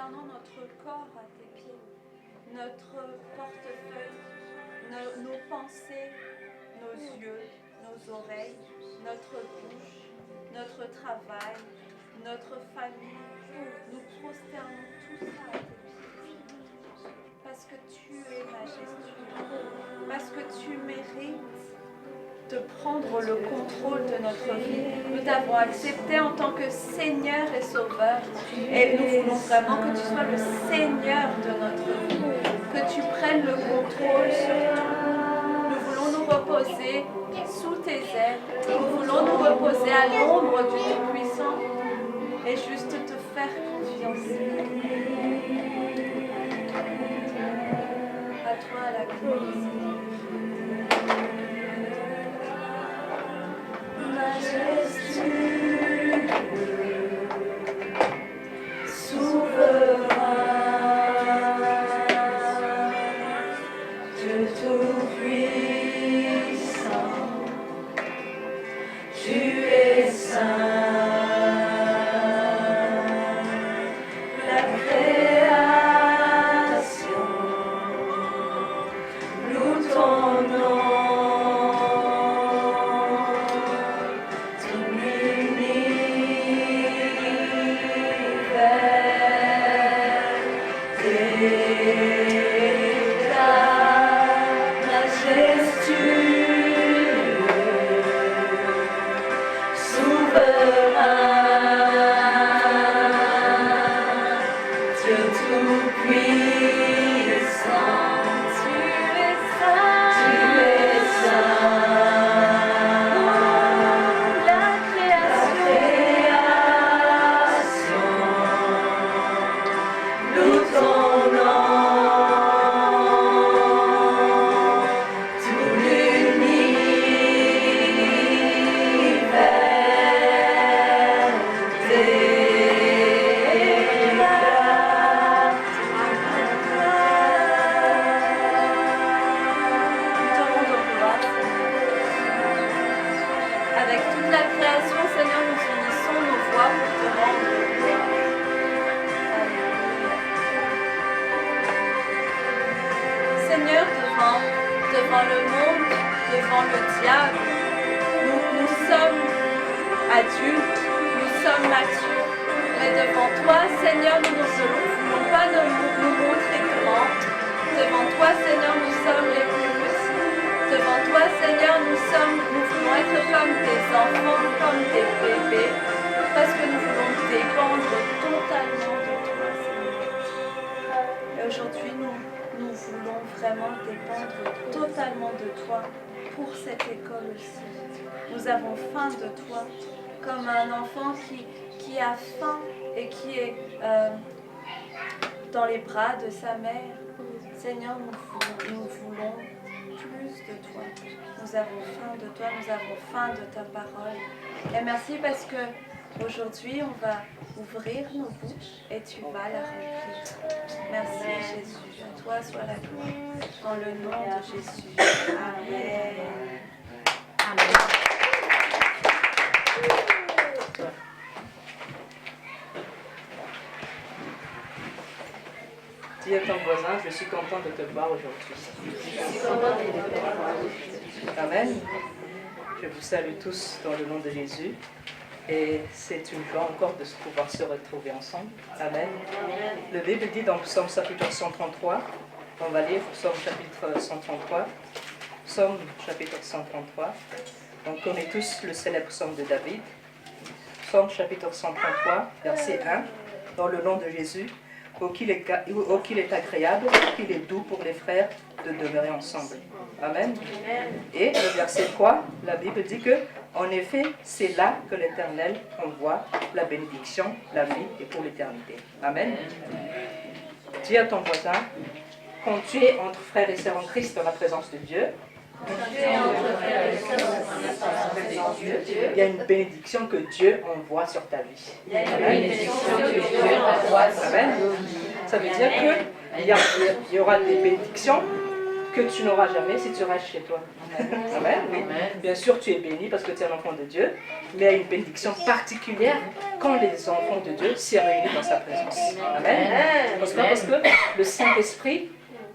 prosternons notre corps à tes pieds, notre portefeuille, nos pensées, nos yeux, nos oreilles, notre bouche, notre travail, notre famille. Nous prosternons tout ça à tes pieds. Parce que tu es majestueux, parce que tu mérites de prendre le contrôle de notre vie. Nous t'avons accepté en tant que Seigneur et Sauveur. Et nous voulons vraiment que tu sois le Seigneur de notre vie. Que tu prennes le contrôle sur tout. Nous voulons nous reposer sous tes ailes. Nous voulons nous reposer à l'ombre du Tout-Puissant et juste te faire confiance. À toi la gloire. Majestueux, souverain, Dieu tout-puissant, tu es saint. Devant le monde, devant le diable, nous sommes adultes, nous sommes matures. Mais devant toi, Seigneur, nous ne voulons pas nous montrer grands. Devant toi, Seigneur, nous sommes les plus petits. Devant toi, Seigneur, nous voulons être comme des enfants, comme des bébés, parce que nous voulons dépendre totalement de toi, Seigneur. Et aujourd'hui, nous voulons vraiment dépendre totalement de toi pour cette école aussi. Nous avons faim de toi, comme un enfant qui a faim et qui est dans les bras de sa mère. Seigneur, nous voulons plus de toi. Nous avons faim de toi, nous avons faim de ta parole. Et merci parce que aujourd'hui, on va ouvrir nos bouches et tu vas la remplir. Merci Jésus. À toi soit la gloire. Dans le nom de Jésus. Amen. Amen. Dis à ton voisin, je suis content de te voir aujourd'hui. Amen. Je vous salue tous dans le nom de Jésus. Et c'est une joie encore de pouvoir se retrouver ensemble. Amen. Le Bible dit dans Psaume chapitre 133, on va lire Psaume chapitre 133. Psaume chapitre 133. On connaît tous le célèbre psaume de David. Psaume chapitre 133, verset 1. Dans le nom de Jésus, ô qu'il est agréable, ô qu'il est doux pour les frères de demeurer ensemble. Amen. Et le verset 3, la Bible dit que, en effet, c'est là que l'Éternel envoie la bénédiction, la vie et pour l'éternité. Amen. Dis à ton voisin, quand tu es entre frères et sœurs en Christ dans la présence de Dieu, il y a une bénédiction que Dieu envoie sur ta vie. Amen. Ça veut dire qu'il y aura des bénédictions que tu n'auras jamais si tu restes chez toi. Amen. Oui. Bien sûr, tu es béni parce que tu es un enfant de Dieu, mais il y a une bénédiction particulière quand les enfants de Dieu s'y réunissent dans sa présence. Amen. Parce que le Saint-Esprit,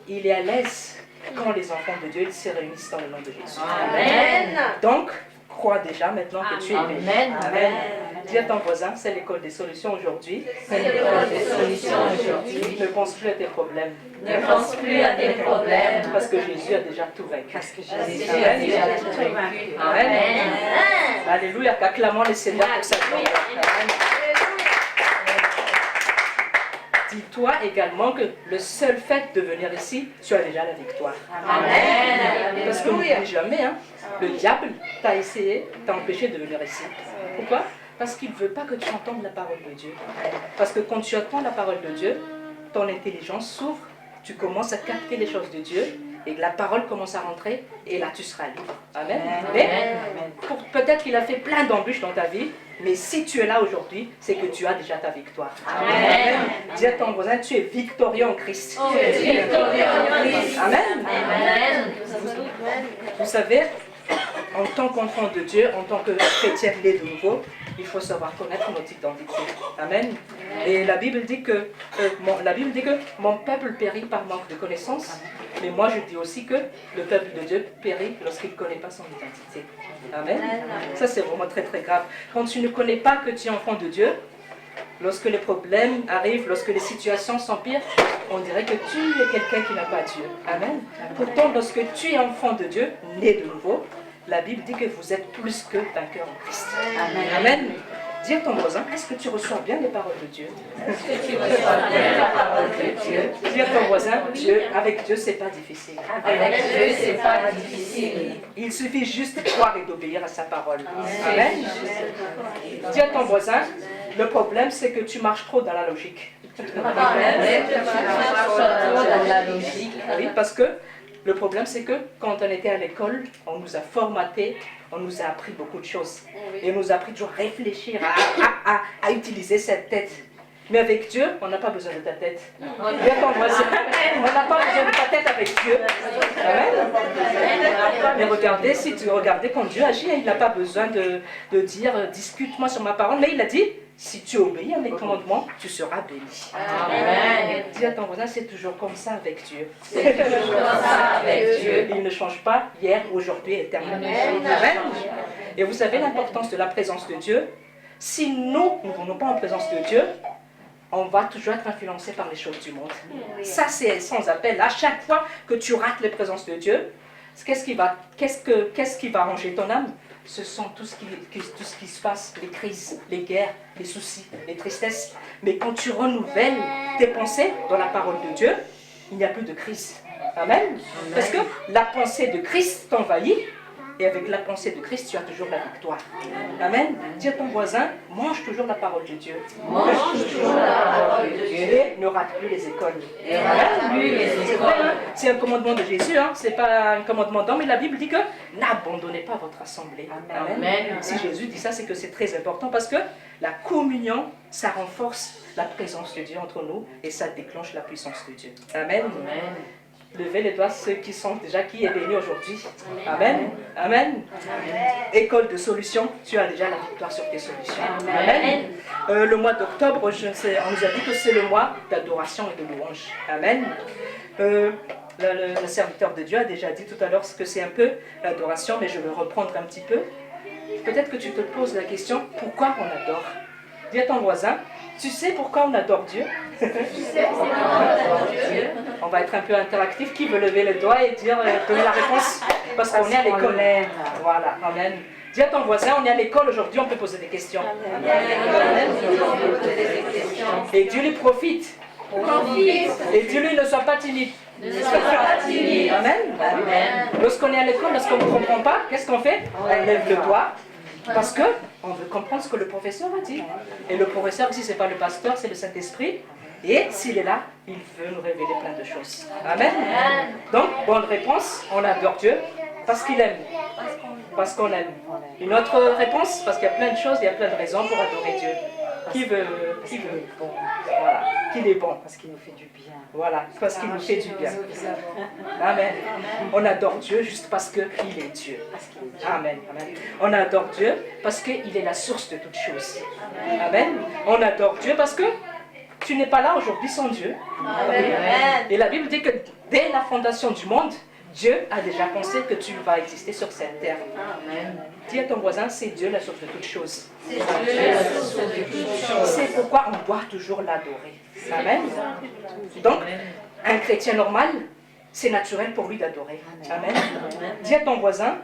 il est à l'aise quand les enfants de Dieu se réunissent dans le nom de Jésus. Amen. Donc, crois déjà maintenant que tu es béni. Amen. Dis à ton voisin, c'est l'école des solutions aujourd'hui. C'est l'école des solutions aujourd'hui. Ne pense plus à tes problèmes. Ne pense plus à tes problèmes. Parce que Jésus a déjà tout vaincu. Parce que Jésus a déjà tout vaincu. Amen. Alléluia. Acclamons le Seigneur pour sa gloire. Amen. Dis-toi également que le seul fait de venir ici, tu as déjà la victoire. Amen. Parce que n'oublie jamais, hein, le diable t'a essayé, t'a empêché de venir ici. Pourquoi? Parce qu'il ne veut pas que tu entendes la parole de Dieu. Parce que quand tu entends la parole de Dieu, ton intelligence s'ouvre, tu commences à capter les choses de Dieu, et la parole commence à rentrer, et là tu seras libre. Amen. Mais peut-être qu'il a fait plein d'embûches dans ta vie, mais si tu es là aujourd'hui, c'est que tu as déjà ta victoire. Amen. Dis à ton voisin, tu es victorieux en Christ. Tu es victorieux en Christ. Amen. Amen. Vous savez, en tant qu'enfant de Dieu, en tant que chrétien né de nouveau, il faut savoir connaître notre identité. Amen. Et la Bible dit que mon peuple périt par manque de connaissance, mais moi je dis aussi que le peuple de Dieu périt lorsqu'il ne connaît pas son identité. Amen. Ça c'est vraiment très très grave. Quand tu ne connais pas que tu es enfant de Dieu, lorsque les problèmes arrivent, lorsque les situations s'empirent, on dirait que tu es quelqu'un qui n'a pas Dieu. Amen. Pourtant, lorsque tu es enfant de Dieu, né de nouveau, la Bible dit que vous êtes plus que vainqueurs en Christ. Amen. Amen. Dis à ton voisin, est-ce que tu reçois bien les paroles de Dieu? Est-ce que tu reçois bien la parole de Dieu? Dis à ton voisin, avec Dieu, c'est pas difficile. Avec Dieu, c'est pas difficile. Il suffit juste de croire et d'obéir à sa parole. Amen. Dis à ton voisin, le problème c'est que tu marches trop dans la logique. Oui, parce que le problème, c'est que quand on était à l'école, on nous a formaté, on nous a appris beaucoup de choses. Et on nous a appris toujours à réfléchir, à utiliser cette tête. Mais avec Dieu, on n'a pas besoin de ta tête. Viens ton voisin, on n'a pas besoin de ta tête avec Dieu. Amen. Mais regardez, si tu regardais quand Dieu agit, il n'a pas besoin de dire discute-moi sur ma parole, mais il a dit si tu obéis à mes commandements, tu seras béni. Amen. Dis à ton voisin, c'est toujours comme ça avec Dieu. C'est toujours comme ça avec Dieu. Il ne change pas hier, aujourd'hui et éternellement. Amen. Et vous savez l'importance de la présence de Dieu. Si nous ne venons pas en présence de Dieu, on va toujours être influencé par les choses du monde. Ça, c'est sans appel. À chaque fois que tu rates les présences de Dieu, qu'est-ce qui va ranger ton âme? Ce sont tout ce qui se passe, les crises, les guerres, les soucis, les tristesses. Mais quand tu renouvelles tes pensées dans la parole de Dieu, il n'y a plus de crise. Amen. Parce que la pensée de Christ t'envahit. Et avec la pensée de Christ, tu as toujours la victoire. Amen. Dis à ton voisin, mange toujours la parole de Dieu. Mange toujours la parole de Dieu. Et ne rate plus les écoles. Et rate plus les écoles. C'est un commandement de Jésus, hein? Ce n'est pas un commandement d'homme, mais la Bible dit que n'abandonnez pas votre assemblée. Amen. Amen. Si Jésus dit ça, c'est que c'est très important parce que la communion, ça renforce la présence de Dieu entre nous et ça déclenche la puissance de Dieu. Amen. Amen. Levez les doigts ceux qui sont déjà qui est béni aujourd'hui. Amen. Amen. École de solutions, tu as déjà la victoire sur tes solutions. Amen. Le mois d'octobre, on nous a dit que c'est le mois d'adoration et de louange. Amen. Le serviteur de Dieu a déjà dit tout à l'heure que c'est un peu l'adoration, mais je vais reprendre un petit peu. Peut-être que tu te poses la question, pourquoi on adore? Dis à ton voisin, tu sais pourquoi on adore Dieu? On va être un peu interactif. Qui veut lever le doigt et donner la réponse? Parce qu'on est à l'école. Voilà, amen. Dis à ton voisin, on est à l'école aujourd'hui, on peut poser des questions. Amen. Et Dieu lui profite. Et Dieu lui ne soit pas timide. Amen. Lorsqu'on est à l'école, lorsqu'on ne comprend pas, qu'est-ce qu'on fait? On lève le doigt. Parce qu'on veut comprendre ce que le professeur a dit. Et le professeur, ici, ce n'est pas le pasteur, c'est le Saint-Esprit. Et s'il est là, il veut nous révéler plein de choses. Amen. Donc, bonne réponse, on adore Dieu parce qu'il aime. Parce qu'on aime. Une autre réponse, parce qu'il y a plein de choses, il y a plein de raisons pour adorer Dieu. Qui veut? Voilà. qu'il est bon. Parce qu'il nous fait du bien. Voilà, parce qu'il nous fait du bien. Amen. On adore Dieu juste parce qu'il est Dieu. Amen. Amen. On adore Dieu parce qu'il est la source de toutes choses. Amen. On adore Dieu parce que tu n'es pas là aujourd'hui sans Dieu. Amen. Et la Bible dit que dès la fondation du monde, Dieu a déjà pensé que tu vas exister sur cette terre. Amen. Dis à ton voisin, c'est Dieu la source de toutes choses. C'est Dieu la source de toutes choses. C'est pourquoi on doit toujours l'adorer. Amen. Donc, un chrétien normal, c'est naturel pour lui d'adorer. Amen. Dis à ton voisin,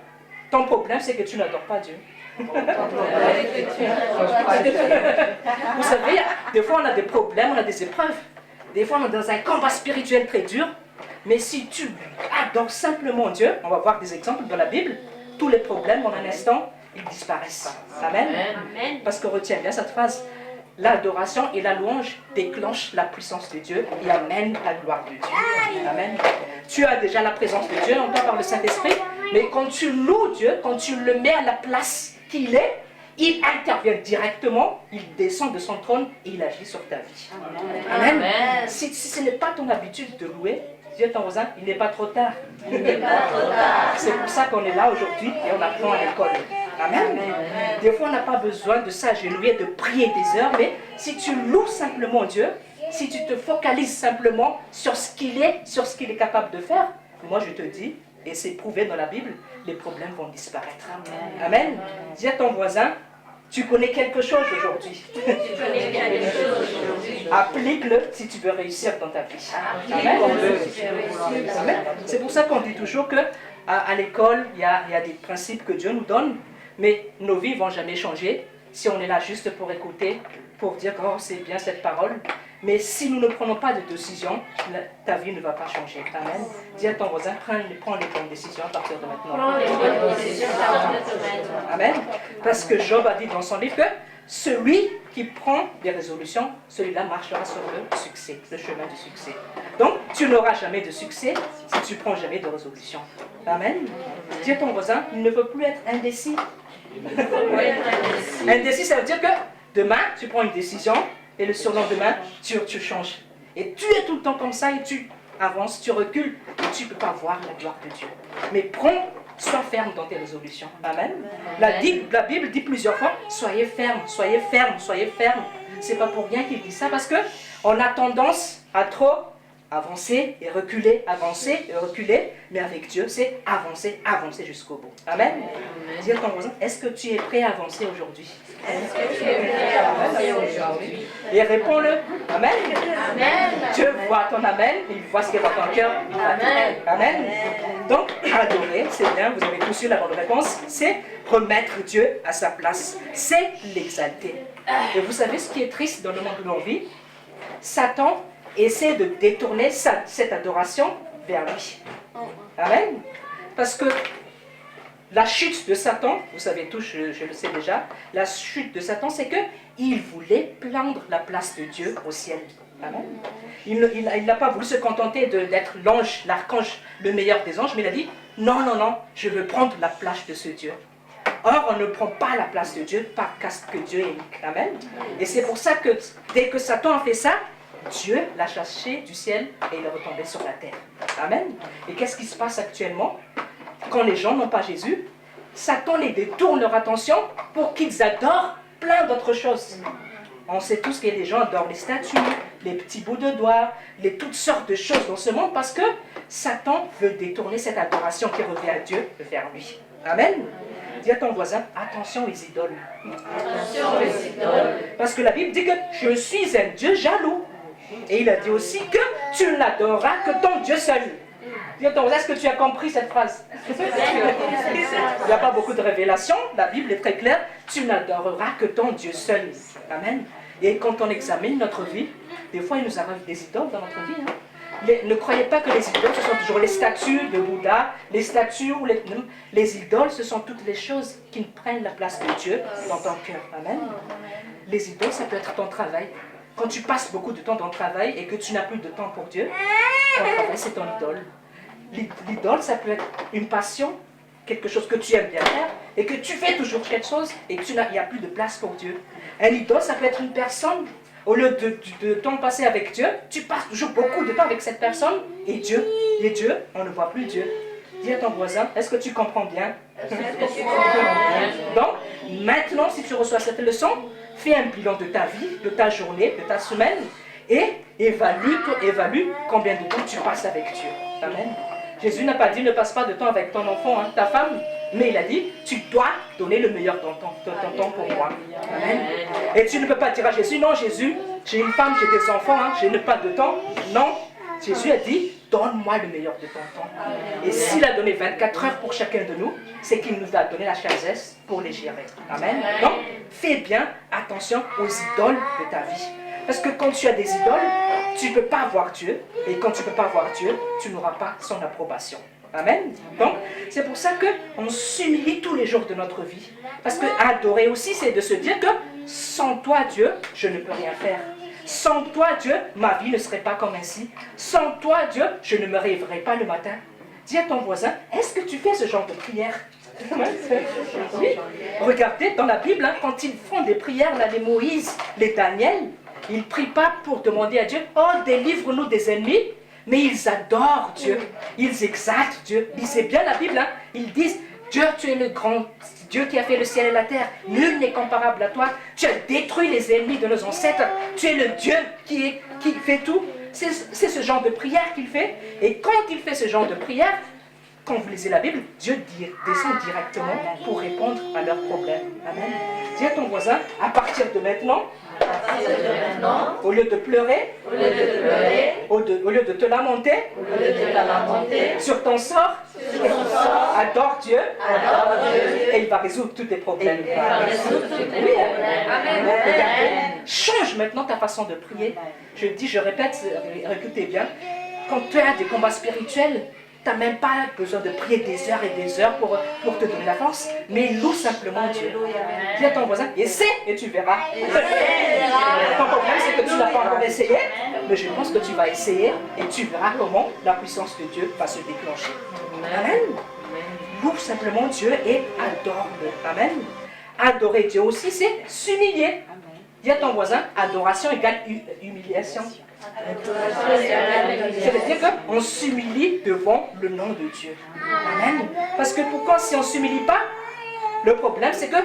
ton problème c'est que tu n'adores pas Dieu. Vous savez, des fois on a des problèmes, on a des épreuves. Des fois on est dans un combat spirituel très dur. Mais si tu adores simplement Dieu, on va voir des exemples dans la Bible, tous les problèmes en un instant, ils disparaissent. Amen. Parce que retiens bien cette phrase. L'adoration et la louange déclenchent la puissance de Dieu et amènent la gloire de Dieu. Amen. Tu as déjà la présence de Dieu, on parle par le Saint-Esprit, mais quand tu loues Dieu, quand tu le mets à la place qu'il est, il intervient directement, il descend de son trône et il agit sur ta vie. Amen. Amen. Si ce n'est pas ton habitude de louer, dis à ton voisin, il n'est pas trop tard. Il n'est pas trop tard. C'est pour ça qu'on est là aujourd'hui et on apprend à l'école. Amen. Des fois, on n'a pas besoin de s'agenouiller, de prier des heures, mais si tu loues simplement Dieu, si tu te focalises simplement sur ce qu'il est capable de faire, moi je te dis, et c'est prouvé dans la Bible, les problèmes vont disparaître. Amen. Dis à ton voisin, tu connais quelque chose aujourd'hui. Applique-le si tu veux réussir dans ta vie. Amen. Amen. C'est pour ça qu'on dit toujours que à l'école, il y a des principes que Dieu nous donne, mais nos vies ne vont jamais changer si on est là juste pour écouter, pour dire oh c'est bien cette parole. Mais si nous ne prenons pas de décision, ta vie ne va pas changer. Amen. Dis à ton voisin, prends les bonnes décisions à partir de maintenant. Amen. Parce que Job a dit dans son livre que celui qui prend des résolutions, celui-là marchera sur le succès, le chemin du succès. Donc, tu n'auras jamais de succès si tu ne prends jamais de résolution. Amen. Dis à ton voisin, il ne veut plus être indécis. Indécis, ça veut dire que demain, tu prends une décision et le surlendemain, tu changes. Et tu es tout le temps comme ça et tu avances, tu recules et tu ne peux pas voir la gloire de Dieu. Mais sois ferme dans tes résolutions. Amen. La Bible dit plusieurs fois, soyez ferme, soyez ferme, soyez ferme. C'est pas pour rien qu'il dit ça, parce qu'on a tendance à trop avancer et reculer, avancer et reculer. Mais avec Dieu, c'est avancer, avancer jusqu'au bout. Amen. Dis à ton voisin, est-ce que tu es prêt à avancer aujourd'hui? Est-ce que tu es prêt à avancer aujourd'hui? Et réponds-le. Amen. Amen. Dieu voit ton amen, il voit ce qui est dans ton cœur. Amen. Amen. Donc, adorer, c'est bien, vous avez tous eu la bonne réponse, c'est remettre Dieu à sa place. C'est l'exalter. Et vous savez ce qui est triste dans le monde où l'on vit? Satan essaie de détourner cette adoration vers lui. Amen. Parce que la chute de Satan, vous savez tous, je le sais déjà, la chute de Satan, c'est qu'il voulait prendre la place de Dieu au ciel. Amen. Il n'a pas voulu se contenter d'être l'ange, l'archange, le meilleur des anges, mais il a dit, non, non, non, je veux prendre la place de ce Dieu. Or, on ne prend pas la place de Dieu parce que Dieu est unique. Amen. Et c'est pour ça que dès que Satan a fait ça, Dieu l'a chassé du ciel et il est retombé sur la terre. Amen. Et qu'est-ce qui se passe actuellement? Quand les gens n'ont pas Jésus, Satan les détourne leur attention pour qu'ils adorent plein d'autres choses. On sait tous que les gens adorent les statues, les petits bouts de doigts, toutes sortes de choses dans ce monde parce que Satan veut détourner cette adoration qui revient à Dieu vers lui. Amen. Dis à ton voisin, attention aux idoles. Attention aux idoles. Parce que la Bible dit que je suis un Dieu jaloux. Et il a dit aussi que tu n'adoreras que ton Dieu seul. Dis à ton voisin, est-ce que tu as compris cette phrase? Il n'y a pas beaucoup de révélations, la Bible est très claire. Tu n'adoreras que ton Dieu seul. Amen. Et quand on examine notre vie, des fois il nous arrive des idoles dans notre vie. Ne croyez pas que les idoles, ce sont toujours les statues de Bouddha, les statues ou les idoles, ce sont toutes les choses qui prennent la place de Dieu dans ton cœur. Amen. Les idoles, ça peut être ton travail. Quand tu passes beaucoup de temps dans le travail et que tu n'as plus de temps pour Dieu, ton travail, c'est ton idole. L'idole, ça peut être une passion, quelque chose que tu aimes bien faire, et que tu fais toujours quelque chose et qu'il n'y a plus de place pour Dieu. Un idole, ça peut être une personne. Au lieu de temps passé avec Dieu, tu passes toujours beaucoup de temps avec cette personne et Dieu, on ne voit plus Dieu. Dis à ton voisin, est-ce que tu comprends bien? Donc, maintenant, si tu reçois cette leçon, fais un bilan de ta vie, de ta journée, de ta semaine et évalue combien de temps tu passes avec Dieu. Amen. Jésus n'a pas dit ne passe pas de temps avec ton enfant, hein, ta femme, mais il a dit tu dois donner le meilleur de ton temps pour moi. Amen. Et tu ne peux pas dire à Jésus, non Jésus, j'ai une femme, j'ai des enfants, hein, je n'ai pas de temps. Non, Jésus a dit donne-moi le meilleur de ton temps. Et s'il a donné 24 heures pour chacun de nous, c'est qu'il nous a donné la sagesse pour les gérer. Amen. Donc, fais bien attention aux idoles de ta vie. Parce que quand tu as des idoles, tu ne peux pas voir Dieu. Et quand tu ne peux pas voir Dieu, tu n'auras pas son approbation. Amen. Donc, c'est pour ça qu'on s'humilie tous les jours de notre vie. Parce que adorer aussi, c'est de se dire que sans toi, Dieu, je ne peux rien faire. Sans toi, Dieu, ma vie ne serait pas comme ainsi. Sans toi, Dieu, je ne me réveillerai pas le matin. Dis à ton voisin, est-ce que tu fais ce genre de prière? Oui. Regardez dans la Bible, hein, quand ils font des prières, là, les Moïse, les Daniel, ils ne prient pas pour demander à Dieu, oh, délivre-nous des ennemis, mais ils adorent Dieu, ils exaltent Dieu. Lisez bien la Bible, hein. Ils disent, Dieu, tu es le grand Dieu qui a fait le ciel et la terre, nul n'est comparable à toi, tu as détruit les ennemis de nos ancêtres, tu es le Dieu qui fait tout. C'est ce genre de prière qu'il fait, et quand il fait ce genre de prière, quand vous lisez la Bible, Dieu descend directement pour répondre à leurs problèmes. Amen. Dis à ton voisin, à partir de maintenant, au lieu de pleurer, au lieu de te lamenter, sur ton sort, adore Dieu, et il va résoudre tous tes problèmes. Oui, hein? Regardez, change maintenant ta façon de prier. Je répète, écoutez bien, quand tu as des combats spirituels, tu n'as même pas besoin de prier des heures et des heures pour te donner la force, mais loue simplement Dieu. Dis à ton voisin, essaie et tu verras. Ton problème, c'est que tu n'as pas encore essayé, mais je pense que tu vas essayer et tu verras comment la puissance de Dieu va se déclencher. Amen. Loue simplement Dieu et adore-le. Amen. Adorer Dieu aussi, c'est s'humilier. Dis à ton voisin, adoration égale humiliation. C'est-à-dire qu'on s'humilie devant le nom de Dieu. Amen. Parce que pourquoi si on ne s'humilie pas, le problème c'est que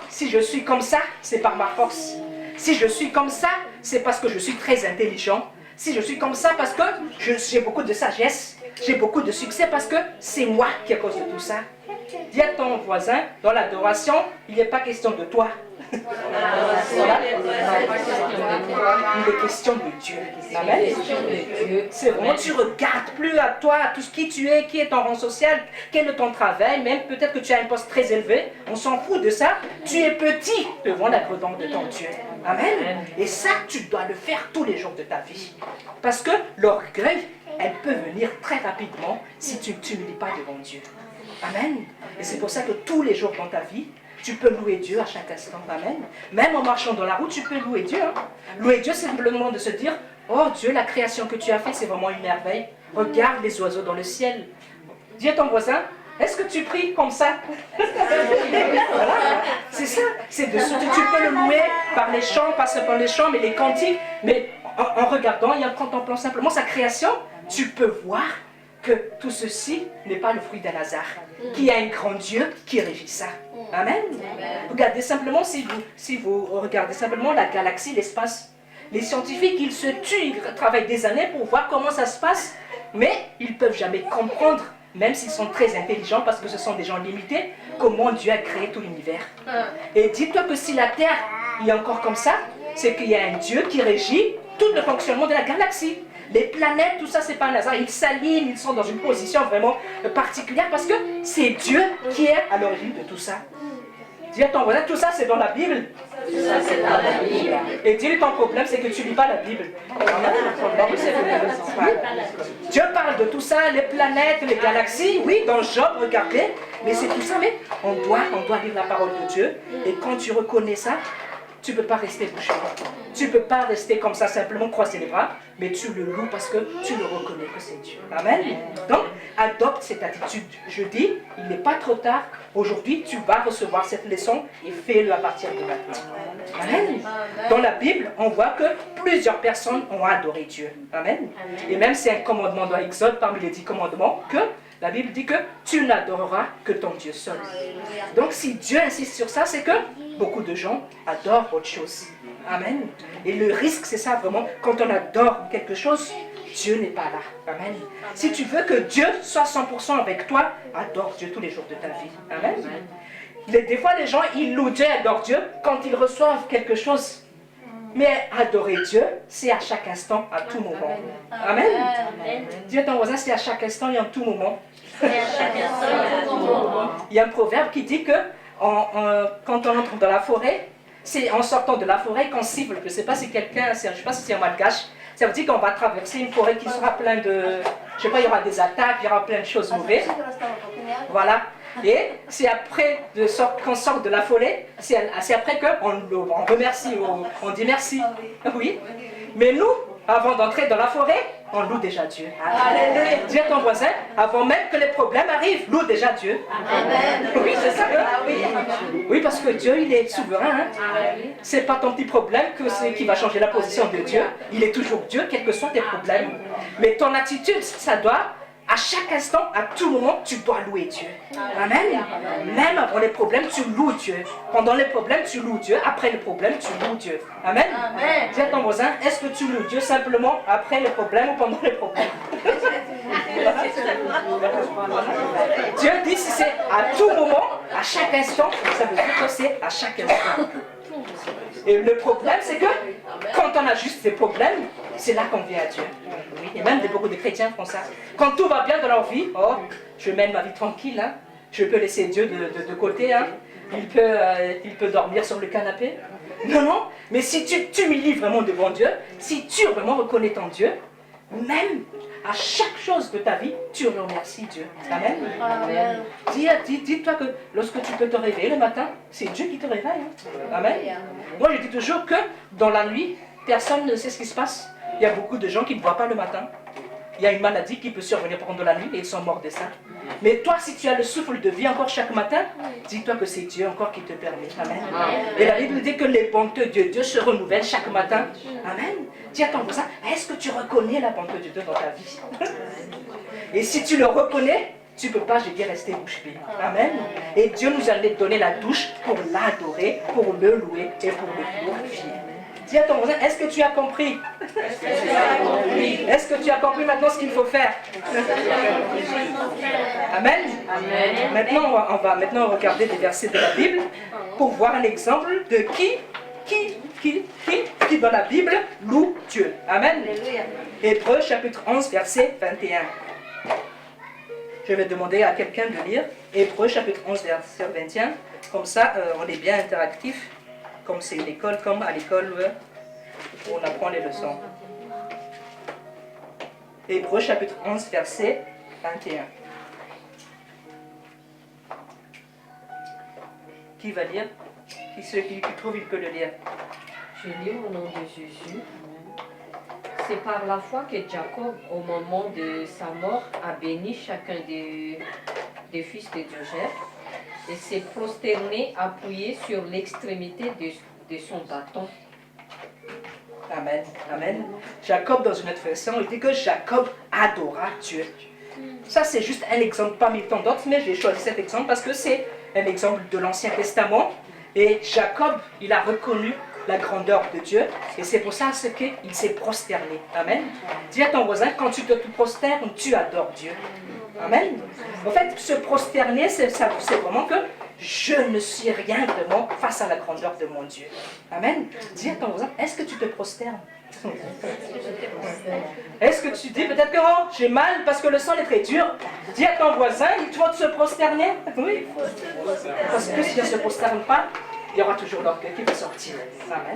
si je suis comme ça, c'est par ma force. Si je suis comme ça, c'est parce que je suis très intelligent. Si je suis comme ça, parce que j'ai beaucoup de sagesse, j'ai beaucoup de succès, parce que c'est moi qui est à cause de tout ça. Dis à ton voisin, dans l'adoration, il n'est pas question de toi. Voilà. Il est question de Dieu. Amen. C'est vraiment, tu ne regardes plus à toi, à tout ce qui tu es, qui est ton rang social, quel est ton travail, même peut-être que tu as un poste très élevé, on s'en fout de ça. Tu es petit devant la grandeur de ton Dieu. Amen. Et ça, tu dois le faire tous les jours de ta vie. Parce que l'orgueil, elle peut venir très rapidement si tu ne t'humilies pas devant Dieu. Amen. Et c'est pour ça que tous les jours dans ta vie, tu peux louer Dieu à chaque instant. Amen. Même en marchant dans la route, tu peux louer Dieu. Hein. Louer Dieu, c'est simplement de se dire, oh Dieu, la création que tu as faite, c'est vraiment une merveille. Regarde les oiseaux dans le ciel. Dis à ton voisin, est-ce que tu pries comme ça? Voilà. C'est ça. C'est de ce que tu peux le louer par les chants, pas seulement par les chants, mais les cantiques. Mais en regardant et en contemplant simplement sa création, tu peux voir que tout ceci n'est pas le fruit d'un hasard, qu'il y a un grand Dieu qui régit ça. Amen. Regardez simplement, si vous regardez simplement la galaxie, l'espace, les scientifiques, ils se tuent, ils travaillent des années pour voir comment ça se passe, mais ils ne peuvent jamais comprendre, même s'ils sont très intelligents, parce que ce sont des gens limités, comment Dieu a créé tout l'univers. Et dis-toi que si la Terre est encore comme ça, c'est qu'il y a un Dieu qui régit tout le fonctionnement de la galaxie. Les planètes, tout ça, c'est pas un hasard. Ils s'alignent, ils sont dans une position vraiment particulière parce que c'est Dieu qui est à l'origine de tout ça. Dis à ton voisin, tout ça, c'est dans la Bible. Ça, c'est dans la Bible. Et dis-lui, ton problème, c'est que tu ne lis pas la Bible. Dieu parle de tout ça, les planètes, les galaxies. Oui, dans Job, regardez. Mais c'est tout ça, mais on doit lire la parole de Dieu. Et quand tu reconnais ça, tu ne peux pas rester bouche bée. Tu ne peux pas rester comme ça, simplement croiser les bras, mais tu le loues parce que tu le reconnais que c'est Dieu. Amen. Donc, adopte cette attitude. Je dis, il n'est pas trop tard. Aujourd'hui, tu vas recevoir cette leçon et fais-le à partir de maintenant. Amen. Dans la Bible, on voit que plusieurs personnes ont adoré Dieu. Amen. Et même c'est un commandement dans Exode, parmi les 10 commandements, que la Bible dit que tu n'adoreras que ton Dieu seul. Donc si Dieu insiste sur ça, c'est que beaucoup de gens adorent autre chose. Amen. Et le risque, c'est ça vraiment, quand on adore quelque chose, Dieu n'est pas là. Amen. Si tu veux que Dieu soit 100% avec toi, adore Dieu tous les jours de ta vie. Amen. Des fois, les gens, ils louent Dieu, adorent Dieu quand ils reçoivent quelque chose. Mais adorer Dieu, c'est à chaque instant, à tout moment. Amen. Dieu ton voisin, c'est à chaque instant et en tout moment. Il y a un proverbe qui dit que quand on entre dans la forêt, c'est en sortant de la forêt qu'on cible. Je ne sais pas si quelqu'un, je ne sais pas si c'est un malgache, ça veut dire qu'on va traverser une forêt qui sera pleine de, je ne sais pas, il y aura des attaques, il y aura plein de choses mauvaises. Voilà. Et c'est après qu'on sort de la forêt, c'est après qu'on remercie, on dit merci. Oui. Mais nous, avant d'entrer dans la forêt, on loue déjà Dieu. Alléluia. Dis à ton voisin, avant même que les problèmes arrivent, loue déjà Dieu. Amen. Oui, c'est ça. Oui, parce que Dieu, il est souverain. Hein? C'est pas ton petit problème qui va changer la position de Dieu. Il est toujours Dieu, quels que soient tes problèmes. Mais ton attitude, ça doit, à chaque instant, à tout moment, tu dois louer Dieu. Amen. Même avant les problèmes, tu loues Dieu. Pendant les problèmes, tu loues Dieu. Après les problèmes, tu loues Dieu. Amen. Dis à ton voisin, est-ce que tu loues Dieu simplement après les problèmes ou pendant les problèmes? Dieu dit si c'est à tout moment, à chaque instant, ça veut dire que c'est à chaque instant. Et le problème, c'est que quand on a juste des problèmes, c'est là qu'on vient à Dieu. Oui, et même beaucoup de chrétiens font ça. Quand tout va bien dans leur vie, oh, je mène ma vie tranquille, hein. Je peux laisser Dieu de côté, hein. Il peut dormir sur le canapé. Non, non, mais si tu t'humilies vraiment devant Dieu, si tu vraiment reconnais ton Dieu, même à chaque chose de ta vie, tu remercies Dieu. Amen. Amen. Dis-toi que lorsque tu peux te réveiller le matin, c'est Dieu qui te réveille. Hein. Amen. Moi, je dis toujours que dans la nuit, personne ne sait ce qui se passe. Il y a beaucoup de gens qui ne voient pas le matin. Il y a une maladie qui peut survenir pendant la nuit et ils sont morts de ça. Mais toi, si tu as le souffle de vie encore chaque matin, dis-toi que c'est Dieu encore qui te permet. Amen. Et la Bible dit que les bontés de Dieu se renouvellent chaque matin. Amen. Dis à ton voisin, est-ce que tu reconnais la bonté de Dieu dans ta vie? Et si tu le reconnais, tu ne peux pas, je dis, rester bouche bée. Amen. Et Dieu nous a donné la douche pour l'adorer, pour le louer et pour le glorifier. Dis à ton voisin, est-ce que tu as compris? Est-ce que tu as compris maintenant ce qu'il faut faire? Amen. Amen. Maintenant, on va regarder des versets de la Bible pour voir un exemple de qui dans la Bible loue Dieu. Amen. Hébreux chapitre 11, verset 21. Je vais demander à quelqu'un de lire Hébreux chapitre 11, verset 21. Comme ça, on est bien interactif. Comme c'est une école, comme à l'école où on apprend les leçons. Hébreux chapitre 11, verset 21. Qui va lire? Ceux qui trouvent, il peut le lire. Je lis au nom de Jésus. C'est par la foi que Jacob, au moment de sa mort, a béni chacun des fils de Joseph et s'est prosterné appuyé sur l'extrémité de son bâton. Amen. Amen. Jacob, dans une autre version, il dit que Jacob adora Dieu. Ça, c'est juste un exemple parmi tant d'autres, mais j'ai choisi cet exemple parce que c'est un exemple de l'Ancien Testament. Et Jacob, il a reconnu la grandeur de Dieu, et c'est pour ça qu'il s'est prosterné. Amen. Dis à ton voisin, quand tu te prosternes, tu adores Dieu. Amen. En fait, se prosterner, c'est vraiment que je ne suis rien vraiment face à la grandeur de mon Dieu. Amen. Dis à ton voisin, est-ce que tu te prosternes? Est-ce que tu dis peut-être que oh, j'ai mal parce que le sang est très dur? Dis à ton voisin, il doit se prosterner. Oui. Parce que si on ne se prosterne pas, il y aura toujours l'orgueil qui va sortir. Amen.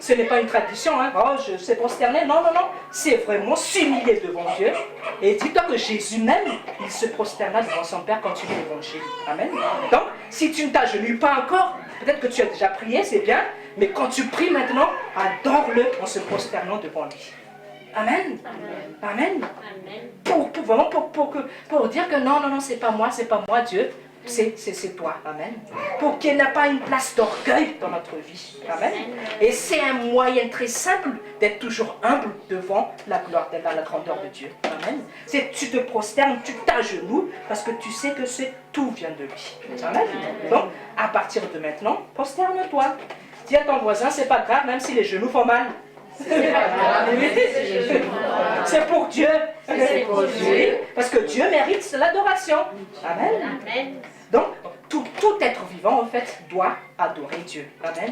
Ce n'est pas une tradition, hein. Oh, je sais prosterner. Non, non, non. C'est vraiment s'humilier devant Dieu. Et dis-toi que Jésus même, il se prosterna devant son Père quand il est l'évangile. Amen. Donc, si tu ne t'agenouilles pas encore, Peut-être que tu as déjà prié, c'est bien, mais quand tu pries maintenant, adore-le en se prosternant devant lui. Amen. Amen. Vraiment pour dire que non, c'est pas moi, Dieu. C'est toi. Amen. Pour qu'il n'y ait pas une place d'orgueil dans notre vie. Amen. Et c'est un moyen très simple d'être toujours humble devant la gloire, la grandeur de Dieu. Amen. C'est tu te prosternes, tu t'agenouilles parce que tu sais que tout vient de lui. Amen. Donc, à partir de maintenant, prosterne-toi. Dis à ton voisin, c'est pas grave, même si les genoux font mal. C'est pour Dieu. C'est pour Dieu. Parce que Dieu mérite l'adoration. Amen. Donc, tout être vivant, en fait, doit adorer Dieu. Amen.